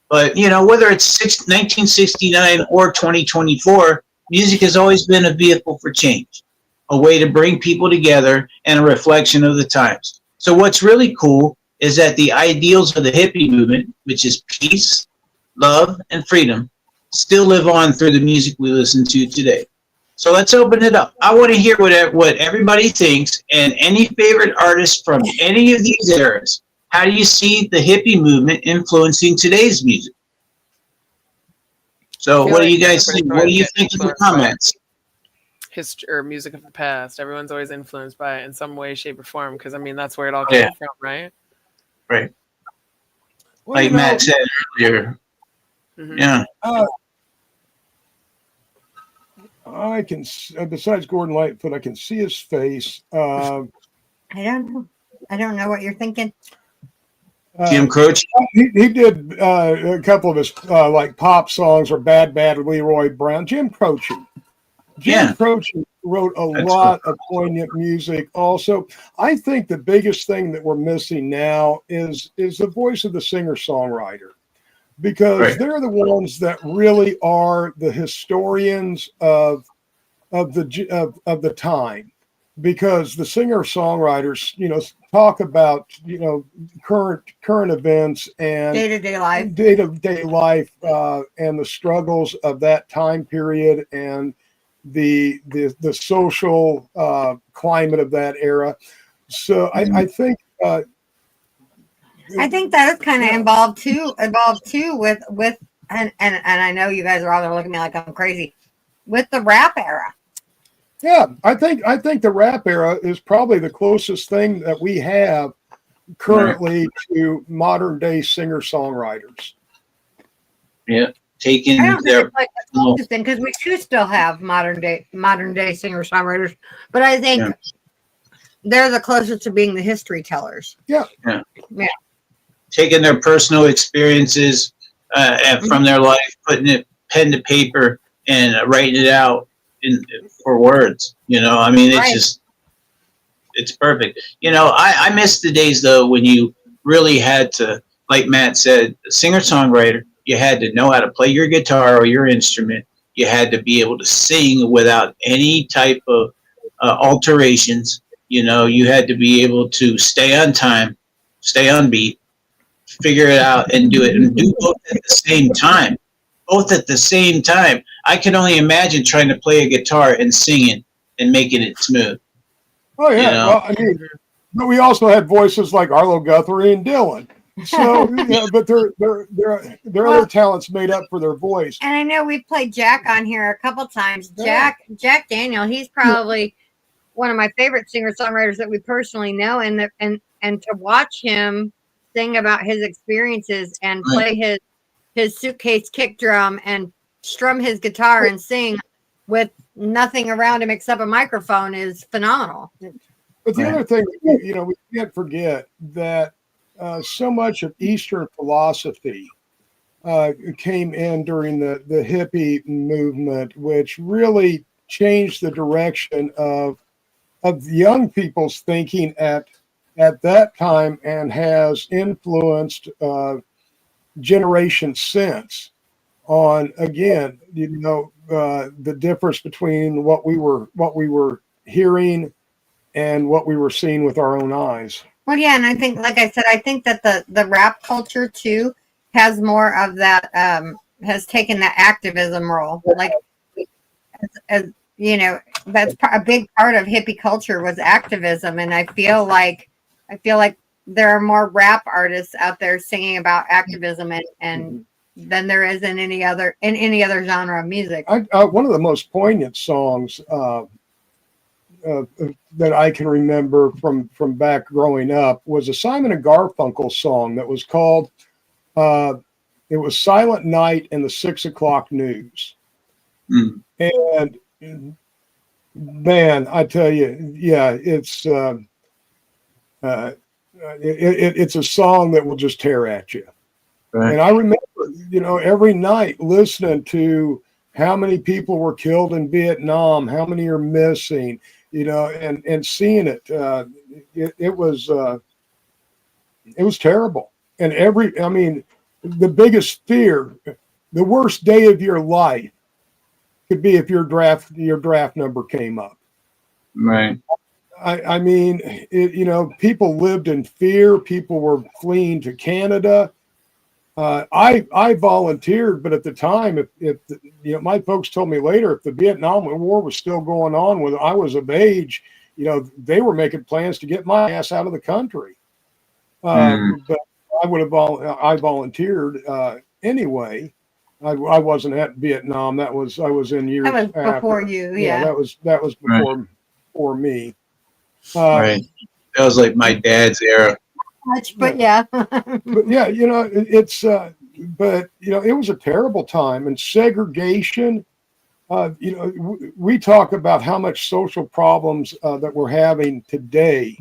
but whether it's 1969 or 2024, music has always been a vehicle for change, a way to bring people together and a reflection of the times. So what's really cool is that the ideals of the hippie movement, which is peace, love, and freedom, still live on through the music we listen to today. So let's open it up. I want to hear what everybody thinks and any favorite artists from any of these eras. How do you see the hippie movement influencing today's music? So what do you guys think? What do you think in the comments? History or music of the past. Everyone's always influenced by it in some way, shape, or form. Because I mean, that's where it all came from, right? Right. Well, like Matt said earlier. Mm-hmm. Yeah. I can, besides Gordon Lightfoot, I can see his face. I don't know. I don't know what you're thinking. Jim Croce. He did a couple of his like pop songs or Bad Leroy Brown. Jim Croce. Jim Croce wrote a lot of poignant music. Also, I think the biggest thing that we're missing now is the voice of the singer-songwriter, because they're the ones that really are the historians of the time. because the singer-songwriters, talk about, current events and Day-to-day life. day-to-day life, and the struggles of that time period and the social climate of that era. So I think I think that is kind of involved too with and I know you guys are all gonna look at me like I'm crazy with the rap era. Yeah, I think the rap era is probably the closest thing that we have currently to modern day singer songwriters. Yeah, taking I don't their think it's like the closest thing because we do still have modern day singer songwriters, but I think they're the closest to being the history tellers. Yeah. Taking their personal experiences from their life, putting it pen to paper, and writing it out for words. I mean, it's just, it's perfect. I miss the days though when you really had to, like Matt said, singer-songwriter, you had to know how to play your guitar or your instrument. You had to be able to sing without any type of alterations. You had to be able to stay on time, stay on beat, figure it out and do it, and do both at the same time. Both at the same time. I can only imagine trying to play a guitar and singing and making it smooth. Oh yeah. Well, I mean, but we also had voices like Arlo Guthrie and Dylan. So, but their other talents made up for their voice. And I know we've played Jack on here a couple times. Jack Daniel, he's probably one of my favorite singer-songwriters that we personally know, and to watch him sing about his experiences and play his suitcase kick drum and strum his guitar and sing with nothing around him except a microphone is phenomenal. But the other thing, we can't forget that so much of Eastern philosophy came in during the hippie movement, which really changed the direction of young people's thinking at that time and has influenced generations since on, again, the difference between what we were hearing and what we were seeing with our own eyes. Well, yeah, and I think, like I said, I think that the rap culture too has more of that, has taken the activism role. Like, as that's a big part of hippie culture was activism, and I feel like there are more rap artists out there singing about activism and than there is in any other genre of music. One of the most poignant songs that I can remember from back growing up was a Simon and Garfunkel song that was called it was Silent Night and the 6 o'clock News. And man, I tell you, yeah, it's a song that will just tear at you. Right. And I remember, every night listening to how many people were killed in Vietnam, how many are missing, and seeing it. It was terrible. And the biggest fear, the worst day of your life could be if your draft number came up. Right. I mean, people lived in fear. People were fleeing to Canada. I volunteered, but at the time, if my folks told me later, if the Vietnam War was still going on when I was of age, they were making plans to get my ass out of the country. But I volunteered anyway. I wasn't at Vietnam. I was in years. That was after. Before you, yeah. That was before me. Right. That was like my dad's era. Much, but yeah. But yeah, it's but it was a terrible time, and segregation. We talk about how much social problems that we're having today.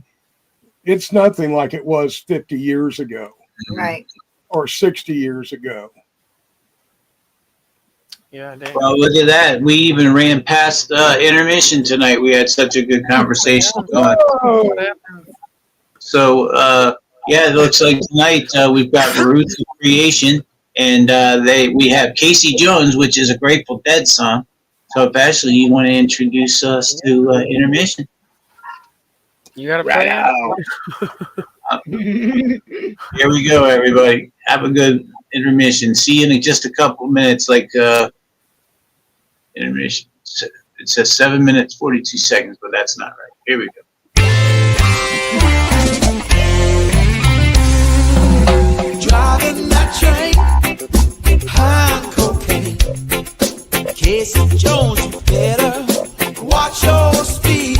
It's nothing like it was 50 years ago, right? Or 60 years ago. Yeah. Dang. Well, look at that. We even ran past intermission tonight. We had such a good conversation going. So, yeah, it looks like tonight we've got the Roots of Creation, and we have Casey Jones, which is a Grateful Dead song. So, if Ashley, you want to introduce us to intermission? You got to Right play. Here we go, everybody. Have a good intermission. See you in just a couple minutes. Like intermission. It says 7 minutes 42 seconds, but that's not right. Here we go. Driving that train, high on cocaine. Casey Jones, you better watch your speed.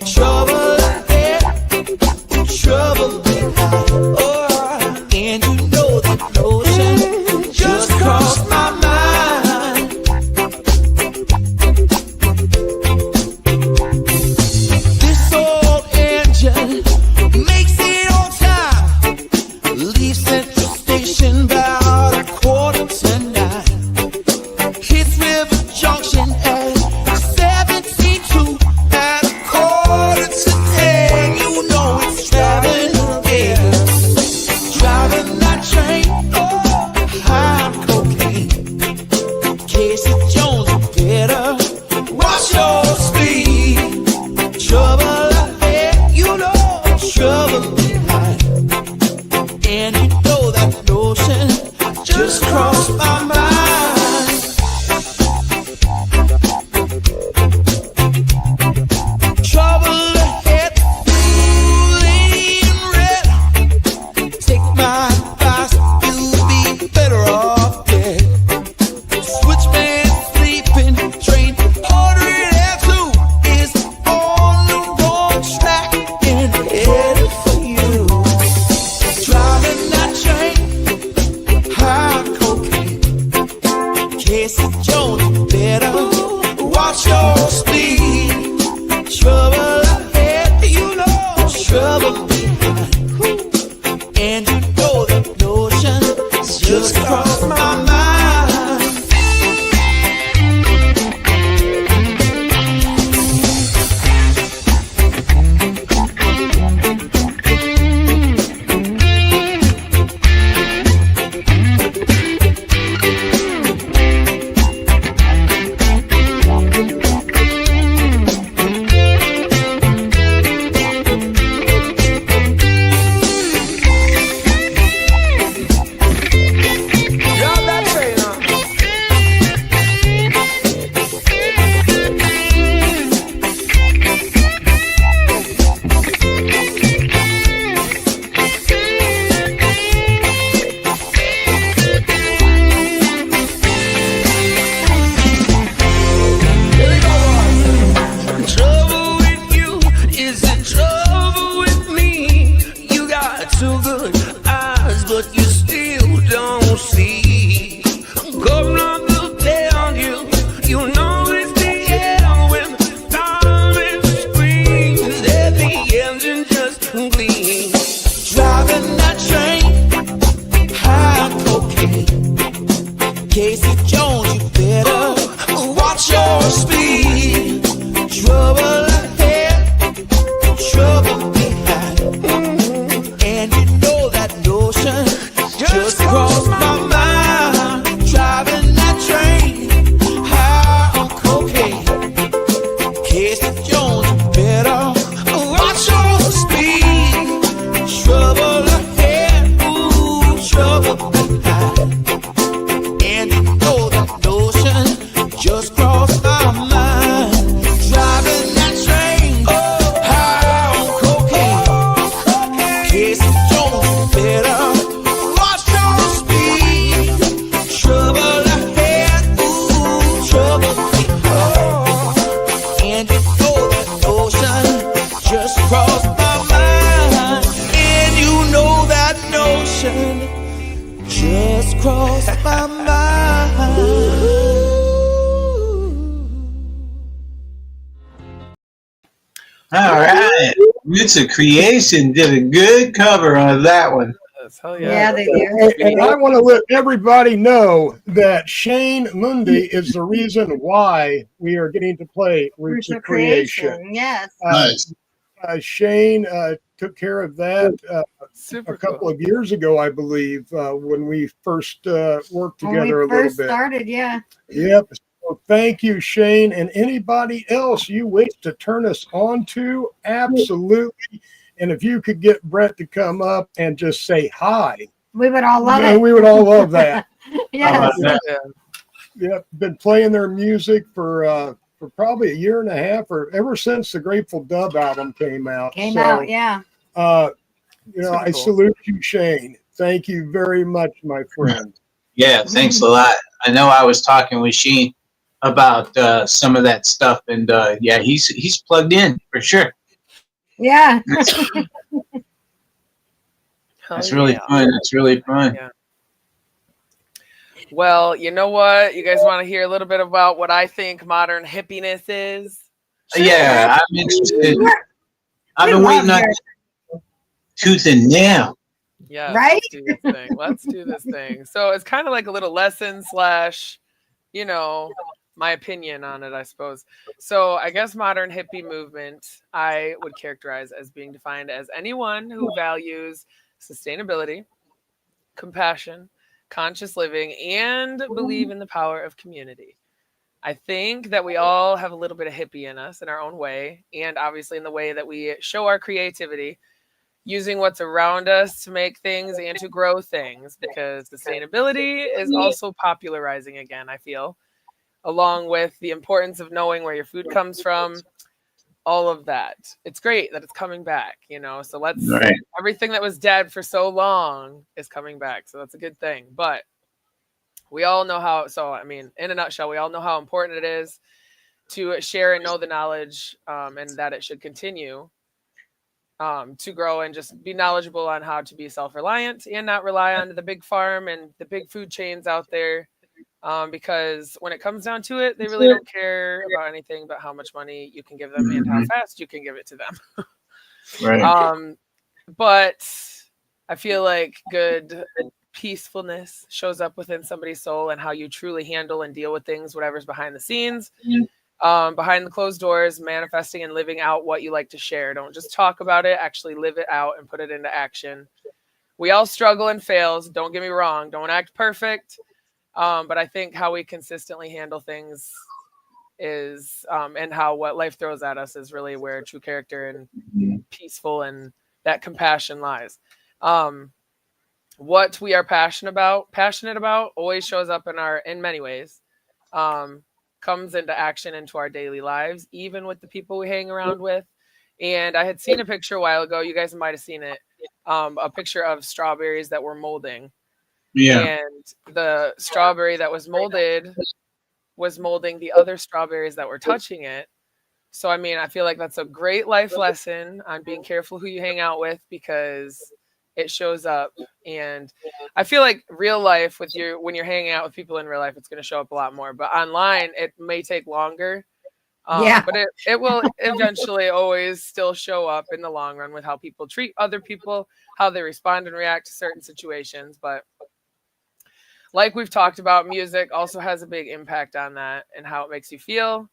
Trouble ahead, trouble behind. Oh, and you know that notion just crossed my mind. This old engine makes it on time. Leave Central Station about 8:45. Hits River Junction at 17:2. At 9:45, you know it's traveling again. Driving that train, oh, high on cocaine. Casey Jones, you better watch your speed. Trouble ahead, you know, trouble behind. And you know that notion just crossed my mind. Trouble ahead, lean red. Take my advice, you'll be better off dead. Switchman sleeping, train 102 is on the wrong track and headed for you. Driving that train, high on cocaine. Casey Jones, you better watch your speed. Trouble ahead, you know, trouble behind. And you know that notion just crossed my mind. Drive that train on. Trouble with you is in trouble with me. You got two good eyes, but you still don't see. Come on, look down you. You know it's the end when the siren screams and the engine just gleams. Driving that train, high on cocaine. Casey Jones, you better watch your speed. Trouble ahead, trouble behind. And you know that notion just crossed my mind. Driving that train, high on cocaine. Casey Jones, you better watch your speed. Trouble ahead, ooh, trouble behind. And you know that notion just crossed my mind. Driving that train, high on cocaine. Casey Jones, you better watch your speed. Trouble ahead, ooh, trouble behind. And you know that notion just crossed my mind. And you know that notion just crossed my mind. All right. Roots of Creation did a good cover on that one. Hell Yeah, yeah. they do. And I want to let everybody know that Shane Mundy is the reason why we are getting to play Roots of Creation. Yes. Nice. Shane took care of that Super a couple cool. of years ago, I believe, when we first worked When together we a little first bit. started, yeah. Yep. So thank you, Shane, and anybody else you wish to turn us on to, absolutely. And if you could get Brett to come up and just say hi, we would all love it. We would all love that. Yes. Yeah, been playing their music for probably a year and a half, or ever since the Grateful Dove album came out. Yeah. I salute you, Shane. Thank you very much, my friend. Yeah, thanks a lot. I know I was talking with Sheen about some of that stuff, and yeah, he's plugged in for sure. Yeah. That's really fun. It's really fun. Yeah. Well, you know what? You guys want to hear a little bit about what I think modern hippiness is? Yeah, I'm interested. I've been waiting on tooth and nail. Yeah, right. Let's do this thing. So it's kind of like a little lesson slash, my opinion on it, I suppose. So I guess modern hippie movement, I would characterize as being defined as anyone who values sustainability, compassion, conscious living, and believe in the power of community. I think that we all have a little bit of hippie in us in our own way, and obviously in the way that we show our creativity, using what's around us to make things and to grow things, because sustainability is also popularizing again, I feel, along with the importance of knowing where your food comes from, all of that. It's great that it's coming back, so everything that was dead for so long is coming back. So that's a good thing. But we all know in a nutshell, we all know how important it is to share and know the knowledge, and that it should continue to grow and just be knowledgeable on how to be self-reliant and not rely on the big farm and the big food chains out there. Because when it comes down to it, they really don't care about anything but how much money you can give them and how fast you can give it to them. Right. But I feel like good peacefulness shows up within somebody's soul and how you truly handle and deal with things, whatever's behind the scenes, behind the closed doors, manifesting and living out what you like to share. Don't just talk about it, actually live it out and put it into action. We all struggle and fails. Don't get me wrong. Don't act perfect. But I think how we consistently handle things is, and what life throws at us is really where true character and peaceful and that compassion lies. What we are passionate about always shows up in many ways, comes into action into our daily lives, even with the people we hang around with. And I had seen a picture a while ago. You guys might have seen it. A picture of strawberries that were molding. Yeah. And the strawberry that was molded was molding the other strawberries that were touching it. So, I feel like that's a great life lesson on being careful who you hang out with, because it shows up. And I feel like real life when you're hanging out with people in real life, it's going to show up a lot more. But online, it may take longer. But it will eventually always still show up in the long run with how people treat other people, how they respond and react to certain situations. But like we've talked about, music also has a big impact on that and how it makes you feel,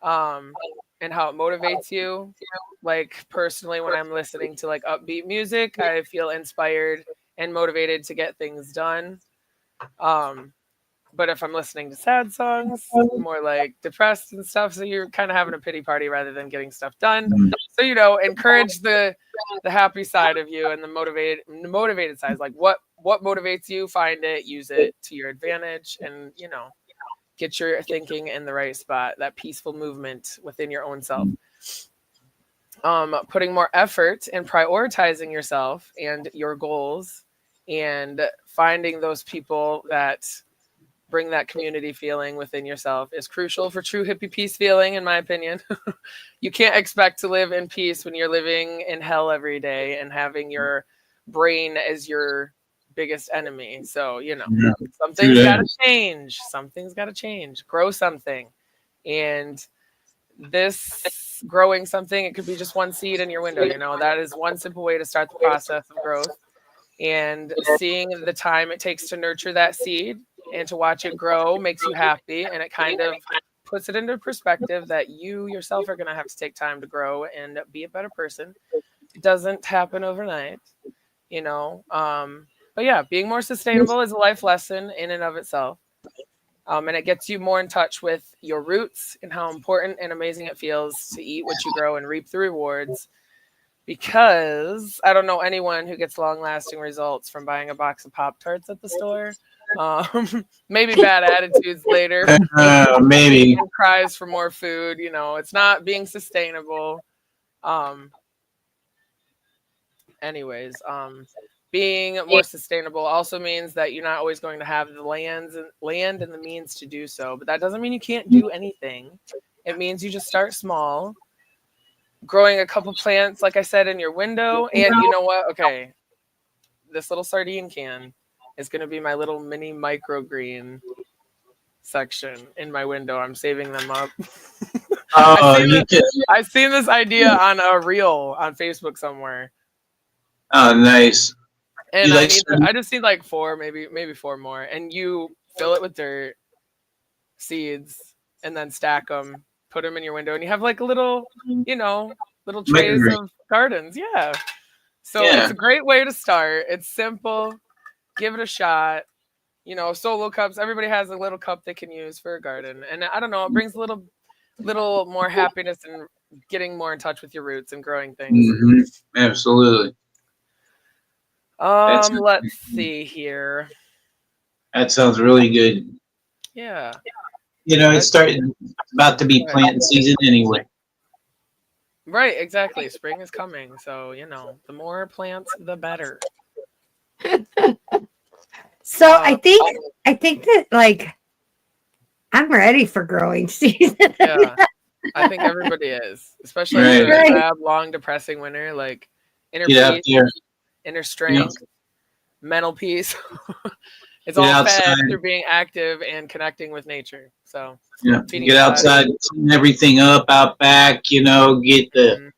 and how it motivates you. Like personally, when I'm listening to like upbeat music, I feel inspired and motivated to get things done. But if I'm listening to sad songs, more like depressed and stuff, so you're kind of having a pity party rather than getting stuff done. So, encourage the happy side of you and the motivated side. Like what motivates you, find it, use it to your advantage, and, get your thinking in the right spot, that peaceful movement within your own self. Putting more effort in prioritizing yourself and your goals, and finding those people that bring that community feeling within yourself is crucial for true hippie peace feeling, in my opinion. You can't expect to live in peace when you're living in hell every day and having your brain as your biggest enemy. So, something's got to change. Something's got to change. Grow something. And this growing something, it could be just one seed in your window. That is one simple way to start the process of growth. And seeing the time it takes to nurture that seed and to watch it grow makes you happy, and it kind of puts it into perspective that you yourself are going to have to take time to grow and be a better person. It doesn't happen overnight, but yeah, being more sustainable is a life lesson in and of itself. And it gets you more in touch with your roots and how important and amazing it feels to eat what you grow and reap the rewards. Because I don't know anyone who gets long-lasting results from buying a box of Pop-Tarts at the store. Maybe bad attitudes later. Maybe. And cries for more food. You know, it's not being sustainable. Anyways, being more sustainable also means that you're not always going to have the land and the means to do so. But that doesn't mean you can't do anything. It means you just start small. Growing a couple plants, like I said, in your window. And you know what? Okay, this little sardine can is going to be my little mini microgreen section in my window. I'm saving them up. I've seen this idea on a reel on Facebook somewhere. Oh, nice. And I just need like maybe four more. And you fill it with dirt, seeds, and then stack them. Put them in your window, and you have like a little, little trays of gardens. Yeah. So it's a great way to start. It's simple. Give it a shot. Solo cups. Everybody has a little cup they can use for a garden. And I don't know, it brings a little more happiness and getting more in touch with your roots and growing things. Mm-hmm. Absolutely. Let's see here. That sounds really good. Yeah. It's about to be planting season anyway. Right, exactly. Spring is coming, so the more plants, the better. So I think that like I'm ready for growing season. Yeah, I think everybody is, especially after a long, depressing winter. Like inner peace, inner strength, mental peace. It's all fed through being active and connecting with nature. So get outside, clean everything up out back. Get the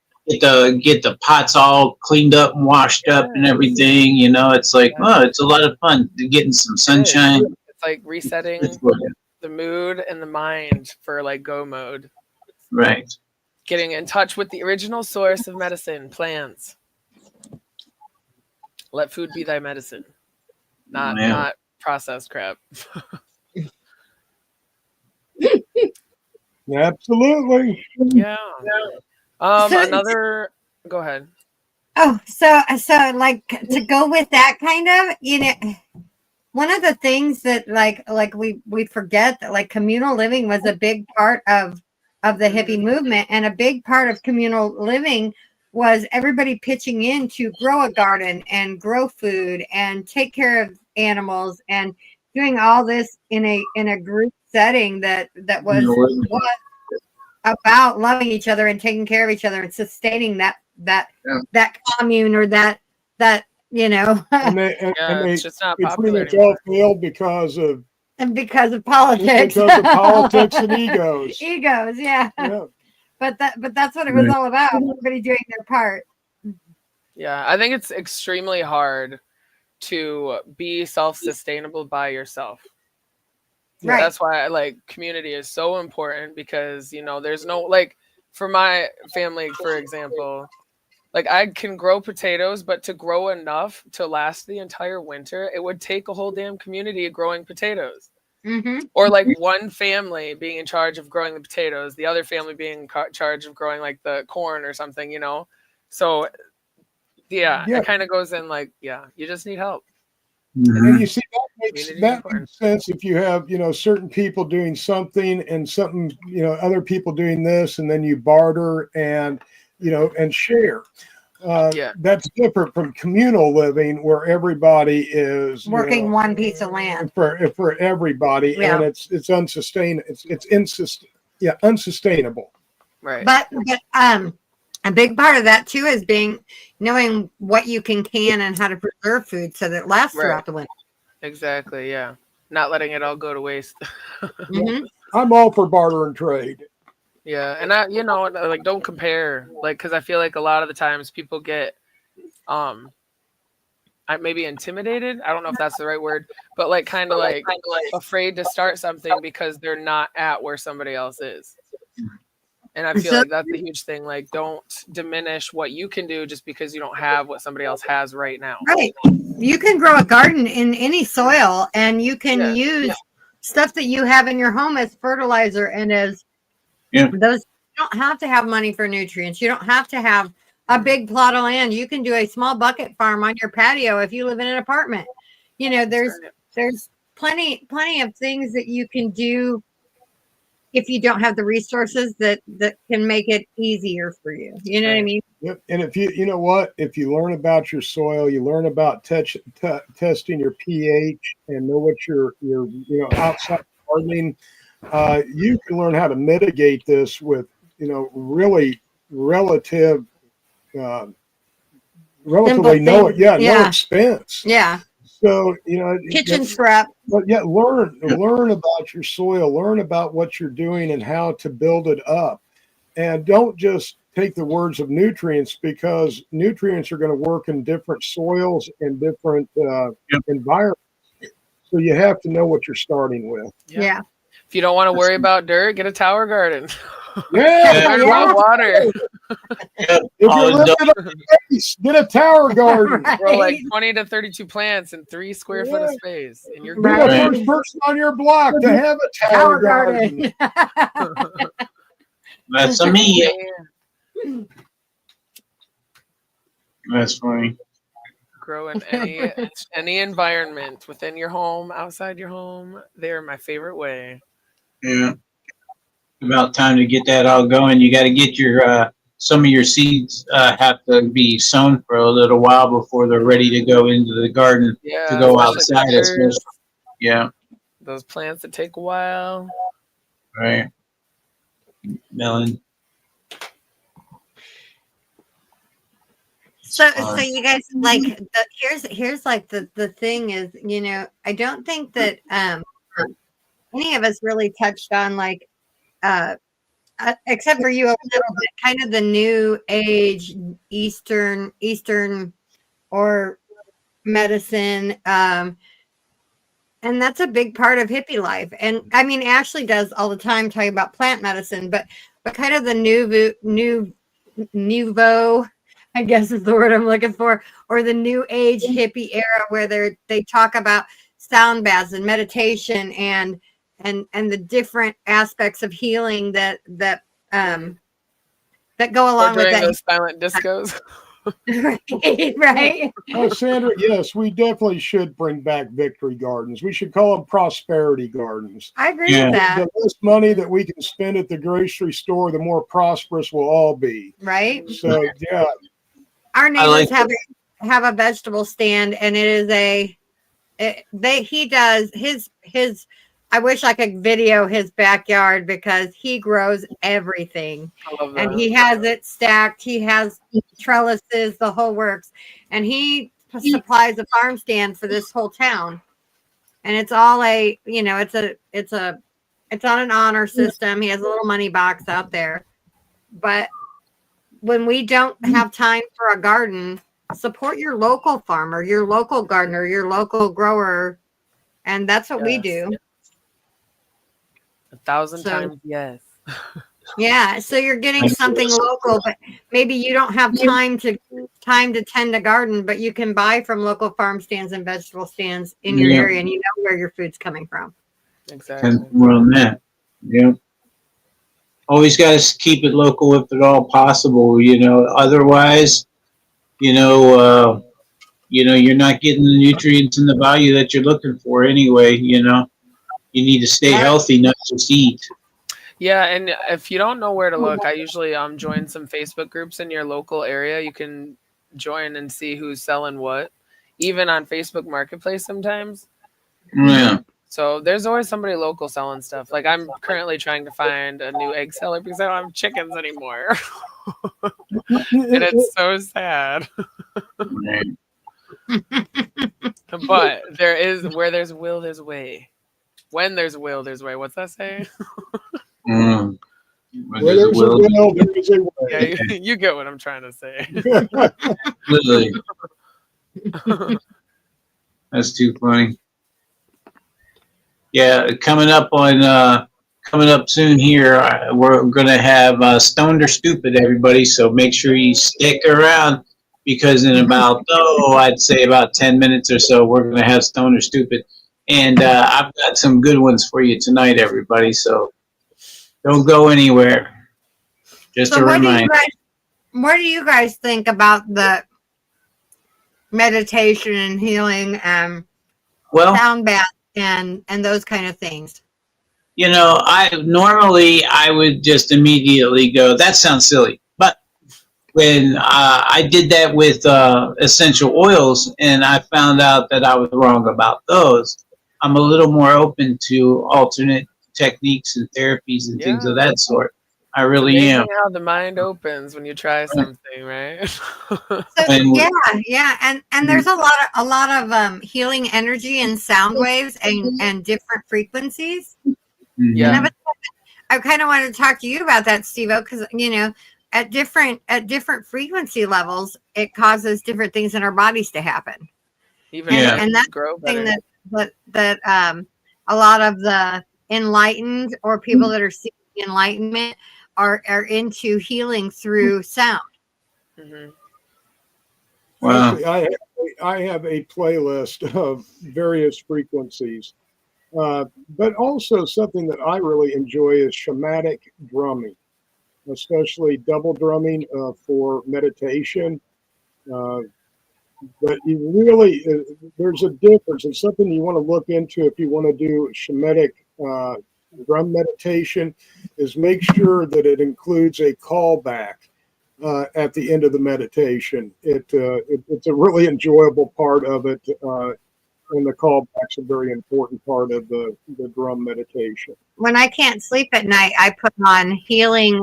pots all cleaned up and washed up and everything. It's like it's a lot of fun getting some sunshine. It's like resetting the mood and the mind for like go mode. Right. Getting in touch with the original source of medicine, plants. Let food be thy medicine, not processed crap. Absolutely. Yeah. Go ahead. Oh, so like to go with that kind of, one of the things that like we forget that like communal living was a big part of the hippie movement, and a big part of communal living was everybody pitching in to grow a garden and grow food and take care of animals and doing all this in a group setting that was about loving each other and taking care of each other and sustaining that commune or that and it's just not popular anymore. All failed because of politics. Because of politics and egos. Yeah. But that's what it was all about. Everybody doing their part. Yeah, I think it's extremely hard to be self-sustainable by yourself. Right. That's why community is so important, because there's no for my family, for example, I can grow potatoes, but to grow enough to last the entire winter, it would take a whole damn community growing potatoes. Mm-hmm. Or one family being in charge of growing the potatoes, the other family being in charge of growing the corn or something, So it kind of goes in you just need help. And you see, that makes sense if you have, certain people doing something and something, other people doing this, and then you barter and, and share. That's different from communal living, where everybody is working one piece of land for everybody, and it's unsustainable. It's unsustainable. Right. But a big part of that too is knowing what you can and how to preserve food so that it lasts throughout the winter. Exactly. Yeah. Not letting it all go to waste. Mm-hmm. I'm all for barter and trade. Yeah. And don't compare, because I feel a lot of the times people get, maybe intimidated. I don't know if that's the right word, but afraid to start something because they're not at where somebody else is. And I feel that's a huge thing. Don't diminish what you can do just because you don't have what somebody else has right now. Right. You can grow a garden in any soil, and you can use stuff that you have in your home as fertilizer and as those. You don't have to have money for nutrients. You don't have to have a big plot of land. You can do a small bucket farm on your patio if you live in an apartment. You know, there's plenty of things that you can do if you don't have the resources that can make it easier for you. You know what I mean? Yep. And if you know what, if you learn about your soil, you learn about testing your pH and know what your outside gardening, you can learn how to mitigate this with really relatively no expense. Yeah. So kitchen scrap. But yeah, learn about your soil, learn about what you're doing and how to build it up, and don't just take the words of nutrients, because nutrients are going to work in different soils and different environments. So you have to know what you're starting with. Yeah. If you don't want to worry about dirt, get a tower garden. Water. If you're living in a space, get a tower garden. Grow like 20 to 32 plants in 3 square foot of space. And you're Be the first person on your block to have a tower garden. That's a me. That's funny. Grow in any environment, within your home, outside your home. They're my favorite way. Yeah. About time to get that all going. You got to get your some of your seeds have to be sown for a little while before they're ready to go into the garden to go outside. Yeah. Those plants that take a while. Right. Melon. So you guys, like, here's like the thing is, I don't think that any of us really touched on, like, except for you a little bit, kind of the new age Eastern or medicine, and that's a big part of hippie life. And I mean, Ashley does all the time talking about plant medicine, but kind of the nouveau, I guess is the word I'm looking for, or the new age hippie era, where they talk about sound baths and meditation and the different aspects of healing that go along with that. Those silent discos. right. Oh, Sandra, yes, we definitely should bring back victory gardens. We should call them prosperity gardens. I agree with that. The less money that we can spend at the grocery store, the more prosperous we'll all be. Right. So yeah. Our neighbors have a vegetable stand, and he does his. I wish I could video his backyard, because he grows everything, and he has it stacked. He has trellises, the whole works, and he supplies a farm stand for this whole town. And it's all it's on an honor system. He has a little money box out there, but when we don't have time for a garden, support your local farmer, your local gardener, your local grower, and that's what we do. 1,000 times yes. Yeah, so you're getting something local, but maybe you don't have time to tend a garden, but you can buy from local farm stands and vegetable stands in your area, and you know where your food's coming from. Exactly. And more on that. Yeah. Always got to keep it local if at all possible. Otherwise, you're not getting the nutrients and the value that you're looking for anyway. You need to stay healthy, not just eat. Yeah, and if you don't know where to look, I usually join some Facebook groups in your local area. You can join and see who's selling what, even on Facebook Marketplace sometimes. Yeah. So there's always somebody local selling stuff. Like, I'm currently trying to find a new egg seller because I don't have chickens anymore. And it's so sad. But where there's will, there's way. When there's will, there's way. What's that say? Where there's a will, there is a way. Yeah, you get what I'm trying to say. Literally. That's too funny. Yeah, coming up soon here, we're gonna have Stoned or Stupid, everybody. So make sure you stick around, because in about I'd say about 10 minutes or so, we're gonna have Stoned or Stupid. And I've got some good ones for you tonight, everybody. So don't go anywhere. Just So a reminder. what do you guys think about the meditation and healing and sound bath and those kind of things? You know, I would just immediately go, that sounds silly. But when I did that with essential oils and I found out that I was wrong about those, I'm a little more open to alternate techniques and therapies and things of that sort. I really am. How the mind opens when you try something, right? So, and there's a lot of healing energy and sound waves and different frequencies. Yeah. And I kind of wanted to talk to you about that, STEVEO, because at different frequency levels, it causes different things in our bodies to happen. And that's the thing that a lot of the enlightened or people that are seeking enlightenment are into healing through sound. Mm-hmm. Wow. Actually, I have a playlist of various frequencies, but also something that I really enjoy is shamanic drumming, especially double drumming for meditation. But you really, there's a difference. It's something you want to look into if you want to do shamanic drum meditation, is make sure that it includes a callback at the end of the meditation. It's a really enjoyable part of it, and the callback's a very important part of the drum meditation. When I can't sleep at night, I put on healing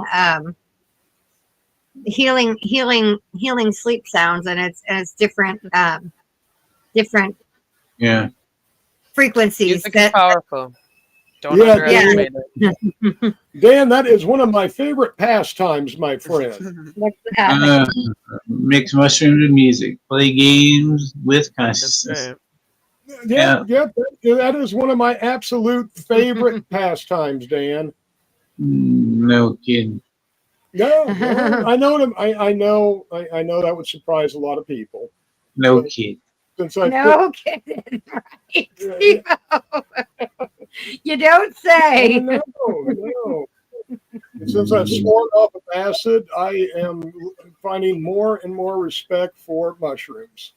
sleep sounds, and it's different frequencies. Music is powerful. Don't Yeah, underestimate it. Dan, that is one of my favorite pastimes, my friend. Mix mushrooms with music, play games with consciousness. Yeah, that is one of my absolute favorite pastimes, Dan. No kidding. No, I know them. I know that would surprise a lot of people. No kidding. No kidding, right? You don't say. No. Since I've sworn off of acid, I am finding more and more respect for mushrooms.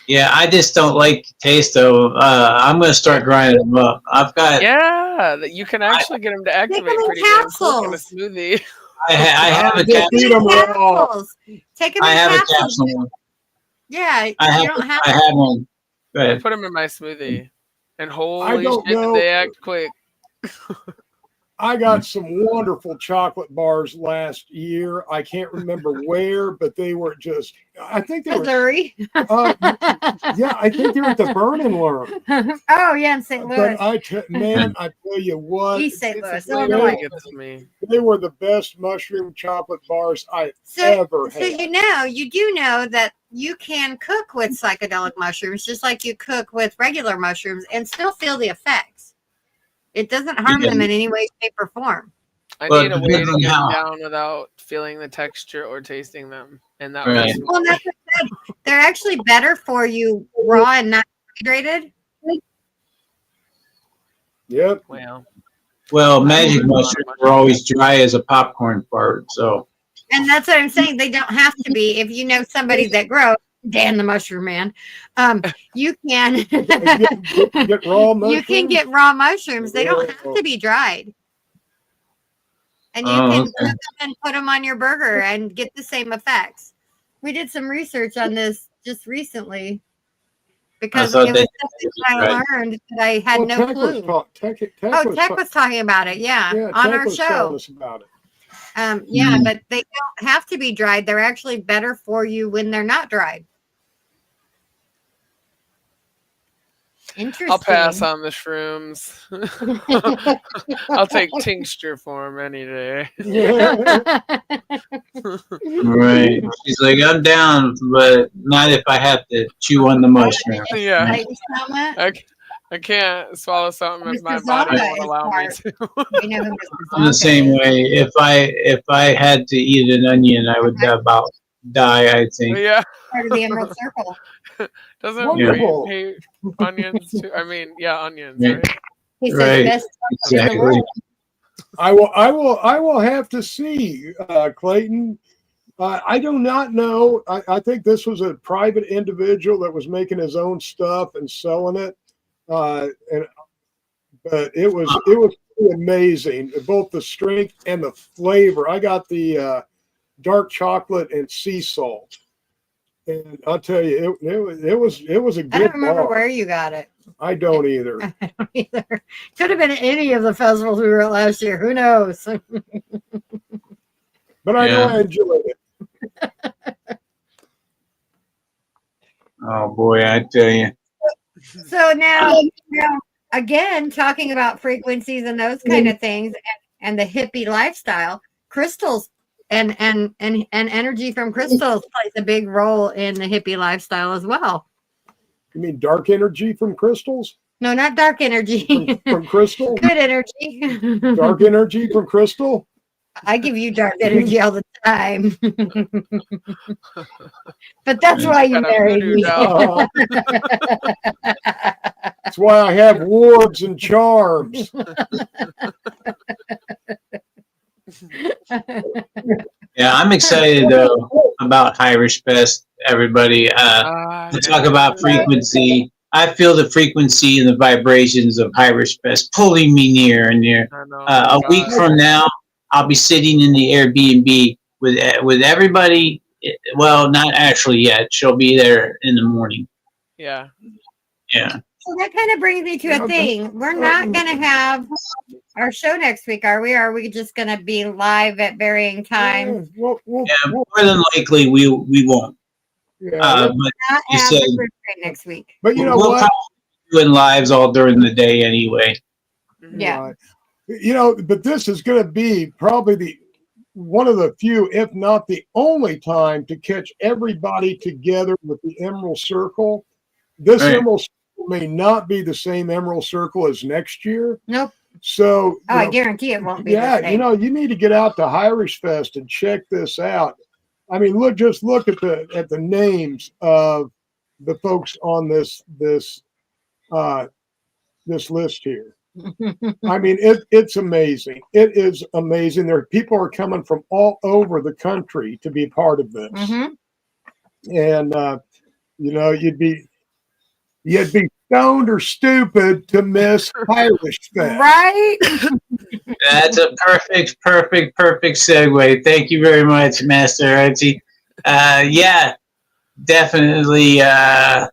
Yeah, I just don't like the taste though. I'm going to start grinding them up. I've got. Yeah, you can actually get them to activate pretty damn quick in a smoothie. I have a capsule. Take them in capsules. Yeah, you don't have. I have one. Go ahead. I put them in my smoothie, and holy shit, they act quick. I got some wonderful chocolate bars last year. I can't remember where, but they were just, I think they were. Missouri? Yeah, I think they were at the Burning Worm. Oh, yeah, in St. Louis. But I tell you what. East St. Louis, Illinois. They were the best mushroom chocolate bars I ever had. So you do know that you can cook with psychedelic mushrooms just like you cook with regular mushrooms and still feel the effects. It doesn't harm them in any way, shape, or form. I need a way to get them down without feeling the texture or tasting them. And that right. Well, that's what I said. They're actually better for you raw and not hydrated. Yep. Well, magic mushrooms are always dry as a popcorn fart, so. And that's what I'm saying. They don't have to be. If you know somebody that grows, Dan the Mushroom Man, you can get raw mushrooms. You can get raw mushrooms. They don't have to be dried. And you can cook them and put them on your burger and get the same effects. We did some research on this just recently because it was something I learned that I had no clue. Tech was talking about it, on our show. Us about it. But they don't have to be dried. They're actually better for you when they're not dried. Interesting. I'll pass on the shrooms. I'll take tincture for them any day. Right. She's like, I'm down, but not if I have to chew on the mushroom. Yeah. I can't swallow something if my body won't allow me to. I'm the same way. If I had to eat an onion, I would about die, I think. Yeah. Part of the Emerald Circle. Doesn't Wonderful. Reed hate onions too? I mean, yeah, onions, Yeah. right? He says Right. best in the Exactly. world. I will have to see, Clayton. I do not know. I think this was a private individual that was making his own stuff and selling it. But it was pretty amazing, both the strength and the flavor. I got the dark chocolate and sea salt, and I'll tell you, it was a good I don't remember bar. where you got it. I don't either. I don't either. Could have been at any of the festivals we were at last year. Who knows? But I know Yeah. I enjoyed it. Oh boy, I tell you. So now, again, talking about frequencies and those kind of things, and the hippie lifestyle, crystals and energy from crystals plays a big role in the hippie lifestyle as well. You mean dark energy from crystals? No, not dark energy. From crystal? Good energy. Dark energy from crystal? I give you dark energy all the time. But that's why you Got a married voodoo me. doll. That's why I have wards and charms. Yeah, I'm excited though about Irish Fest, everybody. To talk about frequency. I feel the frequency and the vibrations of Irish Fest pulling me near and near. I know. A week from now, I'll be sitting in the Airbnb with everybody. Well, not actually yet. She'll be there in the morning. Yeah. Yeah. So that kind of brings me to a thing. We're not going to have our show next week, are we? Or are we just going to be live at varying times? We'll More than likely, we won't. But Not you have said the first grade next week. but you know we'll what? probably be doing lives all during the day anyway. Yeah. Right. You know, but this is going to be probably one of the few, if not the only time to catch everybody together with the Emerald Circle. This Right. Emerald Circle may not be the same Emerald Circle as next year. Nope. So, Oh, I guarantee it won't be. yeah, the same. you know, you need to get out to Irish Fest and check this out. I mean, look at the names of the folks on this list here. I mean, it's amazing. It is amazing. People are coming from all over the country to be part of this. Mhm. And you know, you'd be stoned or stupid to miss Irish Fest. Right? That's a perfect segue. Thank you very much, Master Archie. Yeah, definitely a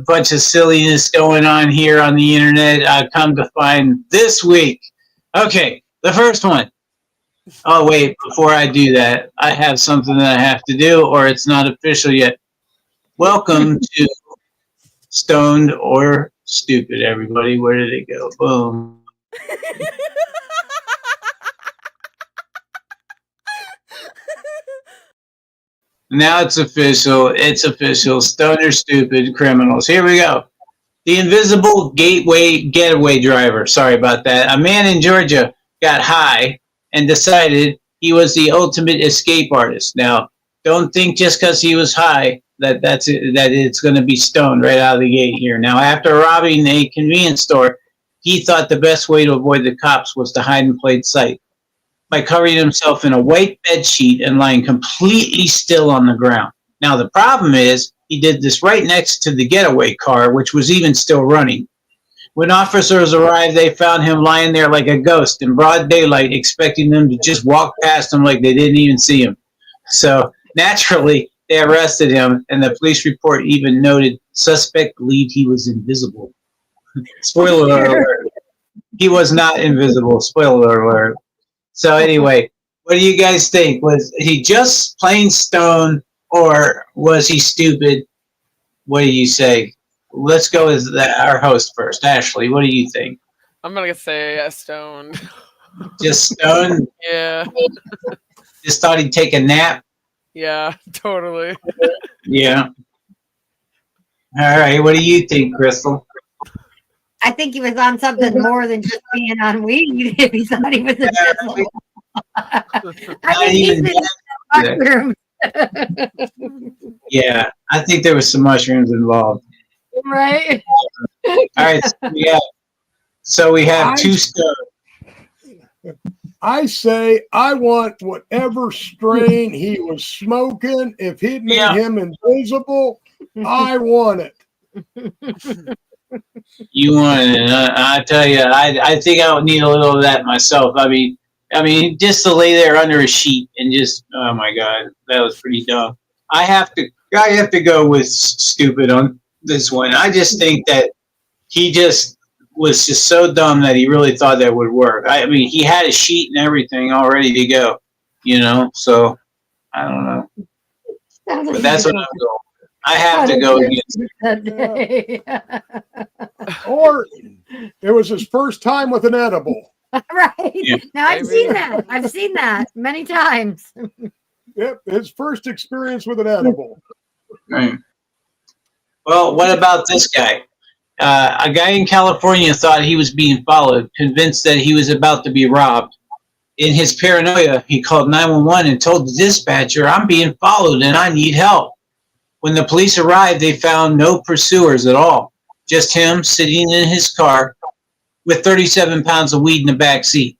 bunch of silliness going on here on the internet. I've come to find this week. Okay, the first one. Oh, wait, before I do that, I have something that I have to do, or it's not official yet. Welcome to Stoned or Stupid, everybody. Where did it go? Boom. Now it's official. It's official. Stoned or Stupid criminals. Here we go. The invisible getaway driver. Sorry about that. A man in Georgia got high and decided he was the ultimate escape artist. Now, don't think just because he was high that it's going to be stoned right out of the gate here. Now, after robbing a convenience store, he thought the best way to avoid the cops was to hide in plain sight by covering himself in a white bed sheet and lying completely still on the ground. Now, the problem is he did this right next to the getaway car, which was even still running. When officers arrived, they found him lying there like a ghost in broad daylight, expecting them to just walk past him like they didn't even see him. So, naturally, they arrested him, and the police report even noted suspect believed he was invisible. Spoiler alert. He was not invisible. Spoiler alert. So anyway, what do you guys think? Was he just plain stoned, or was he stupid? What do you say? Let's go with our host first. Ashley, what do you think? I'm gonna say stoned. Just stoned? Yeah. Just thought he'd take a nap? Yeah, totally. Yeah. All right, what do you think, Crystal? I think he was on something more than just being on weed if he thought he was invisible. I think he's been mushrooms. Yeah, I think there was some mushrooms involved. Right. All right, so we have two stars. I say I want whatever strain he was smoking. If he'd made him invisible, I want it. You want it? I tell you, I think I would need a little of that myself. I mean, just to lay there under a sheet and just, oh my God, that was pretty dumb. I have to go with stupid on this one. I just think that he just was just so dumb that he really thought that would work. I mean, he had a sheet and everything all ready to go, so I don't know. But that's what I'm going. I have to go against Or it was his first time with an edible. Right. Yeah. Now I've seen that many times. Yep, his first experience with an edible. Right. Well, what about this guy? A guy in California thought he was being followed, convinced that he was about to be robbed. In his paranoia, he called 911 and told the dispatcher, "I'm being followed and I need help." When the police arrived, they found no pursuers at all, just him sitting in his car with 37 pounds of weed in the back seat.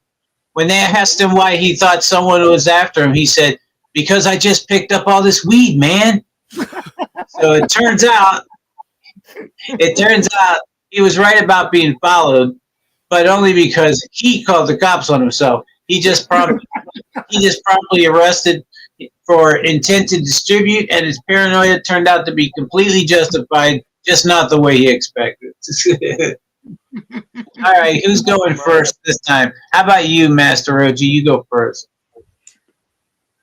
When they asked him why he thought someone was after him, he said, "Because I just picked up all this weed, man." So it turns out he was right about being followed, but only because he called the cops on himself. He just promptly arrested for intent to distribute, and his paranoia turned out to be completely justified, just not the way he expected. All right, who's going first this time? How about you, Master ROACHEE? You go first.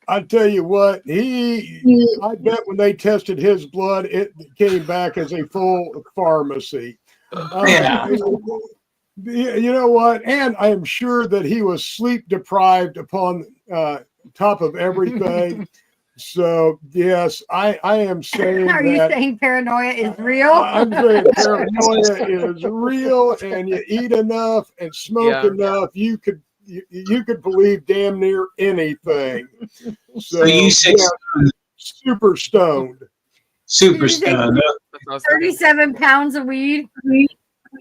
I tell you what, I bet when they tested his blood, it came back as a full pharmacy. Yeah. You know what? And I am sure that he was sleep deprived upon top of everything. So yes, I am saying Are you saying paranoia is real? I'm saying paranoia is real, and you eat enough and smoke enough, you could believe damn near anything. So you say super stoned. Super stoned. 37 pounds of weed.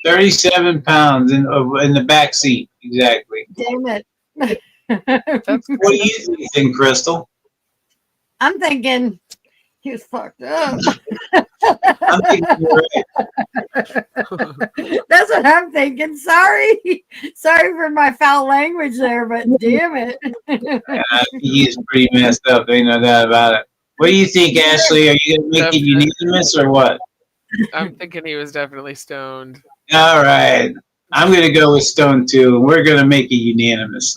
37 pounds in the back seat, exactly. Damn it. What do you think, Crystal? I'm thinking he was fucked up. I'm thinking you're right. That's what I'm thinking. Sorry for my foul language there, but damn it. He is pretty messed up. Ain't no doubt about it. What do you think, Ashley? Are you going to make it unanimous or what? I'm thinking he was definitely stoned. All right. I'm going to go with Stone too. We're going to make it unanimous.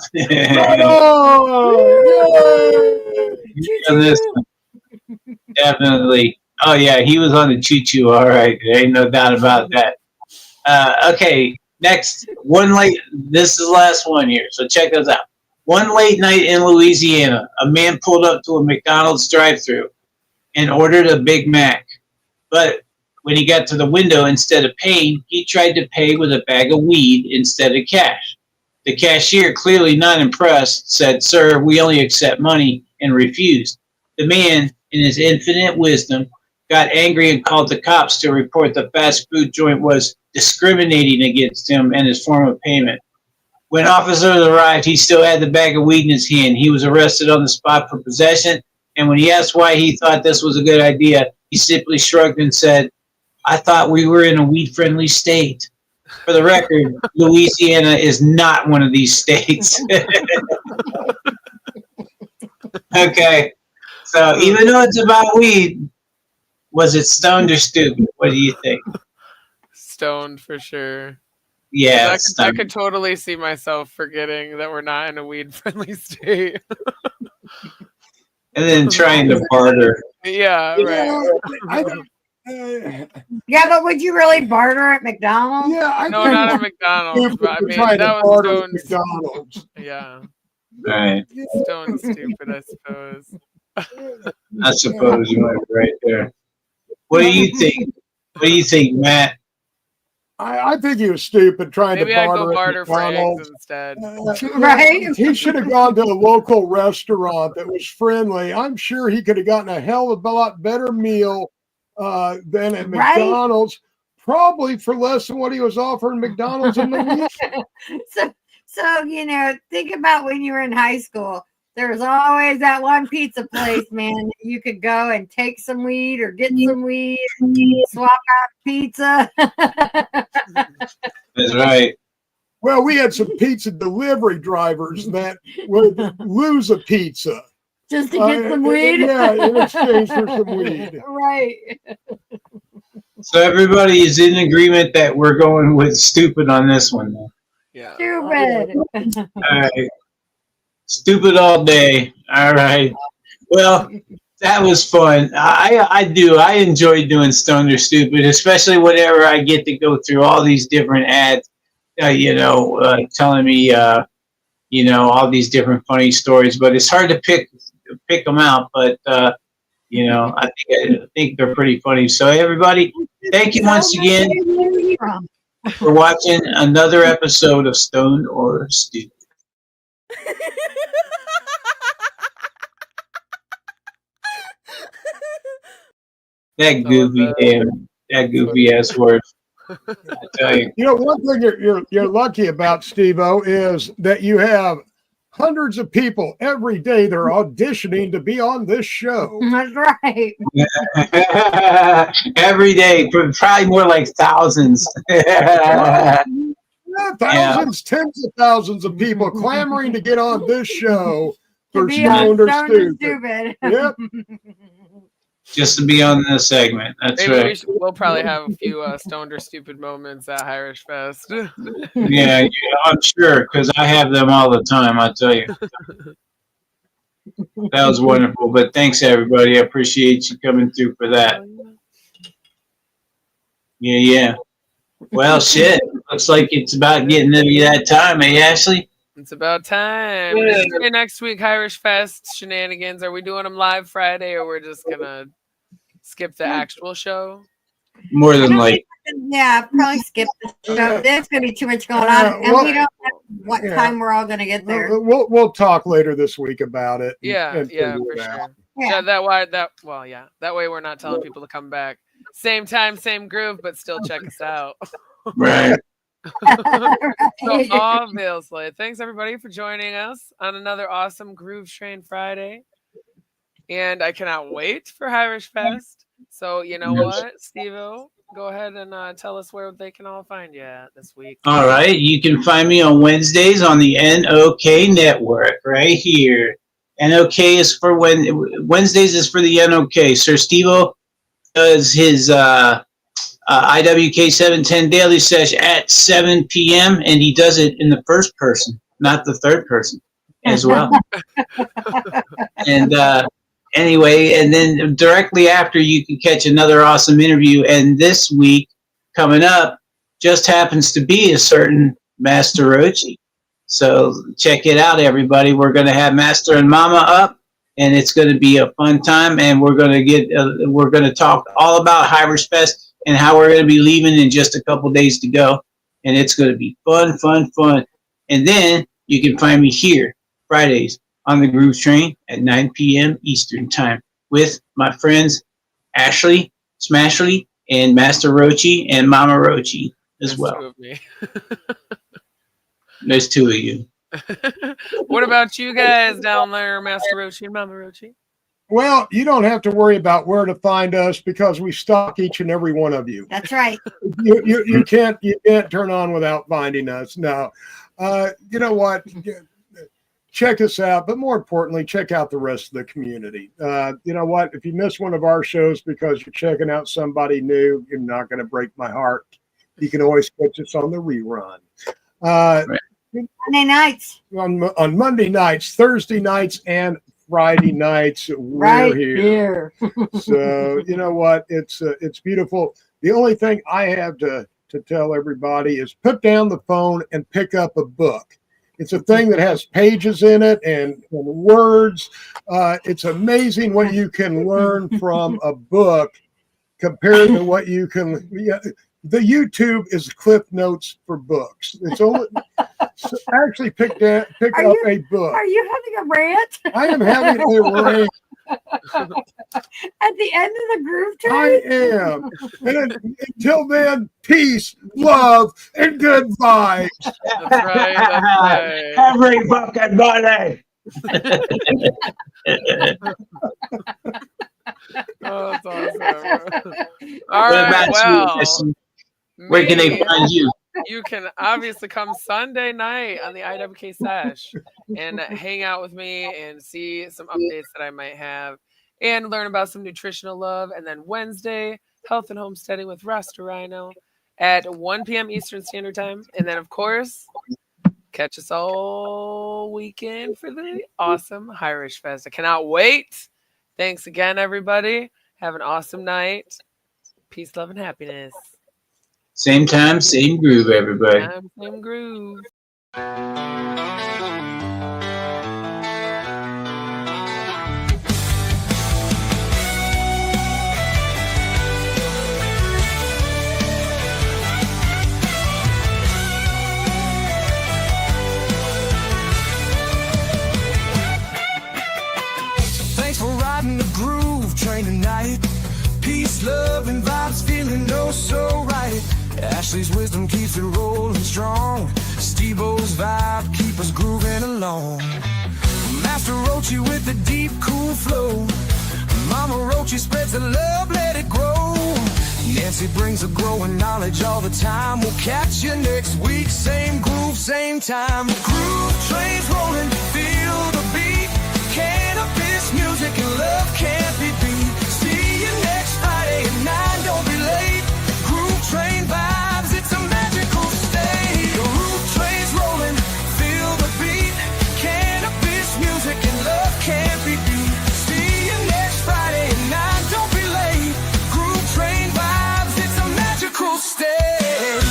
Definitely. Oh, yeah. He was on the choo-choo. All right. There ain't no doubt about that. Okay. Next. This is the last one here. So check this out. One late night in Louisiana, a man pulled up to a McDonald's drive-thru and ordered a Big Mac. But when he got to the window, instead of paying, he tried to pay with a bag of weed instead of cash. The cashier, clearly not impressed, said, "Sir, we only accept money," and refused. The man, in his infinite wisdom, got angry and called the cops to report the fast food joint was discriminating against him and his form of payment. When officers arrived, he still had the bag of weed in his hand. He was arrested on the spot for possession, and when he asked why he thought this was a good idea, he simply shrugged and said, "I thought we were in a weed-friendly state." For the record, Louisiana is not one of these states. Okay, so even though it's about weed, was it stoned or stupid? What do you think? Stoned for sure. Yeah, I could totally see myself forgetting that we're not in a weed-friendly state. And then trying to barter. Yeah, right. Yeah, but would you really barter at McDonald's? Yeah, no, not at McDonald's. But I mean, that was McDonald's. Yeah. Right. Stone stupid, I suppose. I suppose you might be right there. What do you think? What do you think, Matt? I think he was stupid trying Maybe to I'd go barter barter at for eggs McDonald's. instead. Right? He should have gone to a local restaurant that was friendly. I'm sure he could have gotten a hell of a lot better meal than at McDonald's, probably for less than what he was offering McDonald's in the week. So think about when you were in high school. There was always that one pizza place, man. You could go and take some weed or get some weed, swap out pizza. That's right. Well, we had some pizza delivery drivers that would lose a pizza. Just to get some weed? Yeah, in exchange for some weed. Right. So everybody is in agreement that we're going with stupid on this one. Yeah. Stupid. All right. Stupid all day. All right. Well, that was fun. I enjoy doing Stoned or Stupid, especially whenever I get to go through all these different ads, telling me, all these different funny stories. But it's hard to pick them out. But I think they're pretty funny. So everybody, thank you once again for watching another episode of Stoned or Stupid. That goofy ass word. I tell you. One thing you're lucky about, Steve-O, is that you have hundreds of people every day they're auditioning to be on this show. That's right. Every day, probably more like thousands. Thousands, tens of thousands of people clamoring to get on this show for Stoned or Stupid. Yep. Just to be on this segment. That's Maybe right. we'll probably have a few Stoned or Stupid moments at Irish Fest. Yeah, I'm sure, because I have them all the time, I tell you. That was wonderful. But thanks, everybody. I appreciate you coming through for that. Yeah. Well, shit. Looks like it's about getting to be that time, Ashley? It's about time. Next week, Irish Fest shenanigans. Are we doing them live Friday, or we're just going to skip the actual show? More than likely. Yeah, probably skip the show. There's going to be too much going on, and we don't know what time we're all going to get there. We'll talk later this week about it. Yeah, for sure. Yeah, that way we're not telling people to come back. Same time, same groove, but still check us out. Right. So obviously, thanks everybody for joining us on another awesome Groove Train Friday. And I cannot wait for Irish Fest. So you know what, Steve-O, go ahead and tell us where they can all find you at this week. All right. You can find me on Wednesdays on the NOK Network right here. NOK is for Wednesdays is for the NOK. Sir Steve-O does his IWK 710 Daily Sesh at 7 p.m. and he does it in the first person, not the third person as well. And anyway, and then directly after you can catch another awesome interview. And this week coming up just happens to be a certain Master ROACHEE. So check it out, everybody. We're going to have Master and Mama up, and it's going to be a fun time. And we're going to talk all about Irish Fest and how we're going to be leaving in just a couple days to go. And it's going to be fun. And then you can find me here Fridays on the Groove Train at 9 p.m. Eastern Time with my friends Ashley, Smashley, and Master ROACHEE and Mama ROACHEE as well. Two of me. There's two of you. What about you guys down there, Master ROACHEE and Mama ROACHEE? Well, you don't have to worry about where to find us because we stalk each and every one of you. That's right. You can't turn on without finding us. No. You know what? Check us out, but more importantly, check out the rest of the community. You know what? If you miss one of our shows because you're checking out somebody new, you're not going to break my heart. You can always catch us on the rerun. Monday nights. On Monday nights, Thursday nights, and Friday nights, we're right here. So you know what? It's beautiful. The only thing I have to tell everybody is put down the phone and pick up a book. It's a thing that has pages in it and words. It's amazing what you can learn from a book compared to what you can. the YouTube is Cliff Notes for books. It's only actually picked up a book. Are you having a rant? I am having a rant. At the end of the groove train? I am. And until then, peace, love, and good vibes. That's right. That's right. Every fucking Monday. Oh, that's awesome. All right. Well, where can they find you? You can obviously come Sunday night on the IWK Sesh and hang out with me and see some updates that I might have and learn about some nutritional love. And then Wednesday, health and homesteading with Rasta Rhino at 1 p.m. Eastern Standard Time. And then, of course, catch us all weekend for the awesome Irish Fest. I cannot wait. Thanks again, everybody. Have an awesome night. Peace, love, and happiness. Same time, same groove, everybody. Same groove. Thanks for riding the groove train tonight. Peace, love, and vibes feeling oh so right. Ashley's wisdom keeps it rolling strong. STEVEO's vibe keep us grooving along. Master ROACHEE with the deep, cool flow. Mama ROACHEE spreads the love, let it grow. Nancy brings a growing knowledge all the time. We'll catch you next week, same groove, same time. Groove trains rolling, feel the beat. Cannabis music and love can't be beat. See you next Friday at 9, don't be late. Groove train vibes, it's a magical state. The groove train's rolling, feel the beat. Cannabis music and love can't be beat. See you next Friday at 9, don't be late. Groove train vibes, it's a magical state.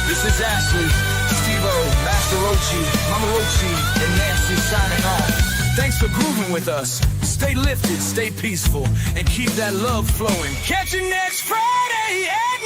This is Ashley, STEVEO, Master ROACHEE, Mama ROACHEE, and Nancy signing off. Thanks for grooving with us. Stay lifted, stay peaceful, and keep that love flowing. Catch you next Friday at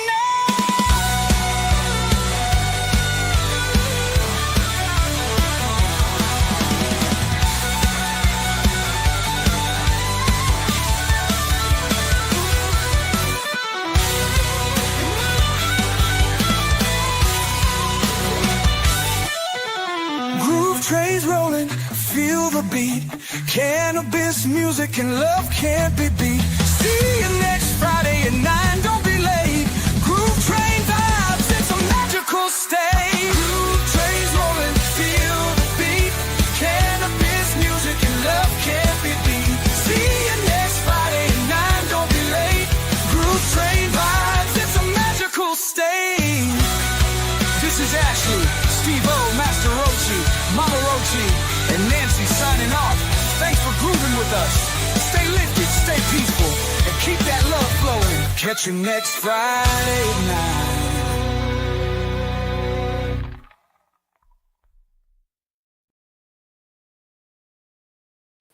9. Groove trains rolling, feel the beat. Cannabis music and love can't be beat. See you next Friday at 9, don't be late. Groove train vibes, it's a magical state. Groove trains rolling, feel the beat. Cannabis music and love can't be beat. See you next Friday at 9, don't be late. Groove train vibes, it's a magical state. This is Ashley, STEVEO, Master ROACHEE, Mama ROACHEE, and Nancy signing off. Thanks for grooving with us. Stay lifted, stay peaceful, and keep that love flowing. Catch you next Friday night.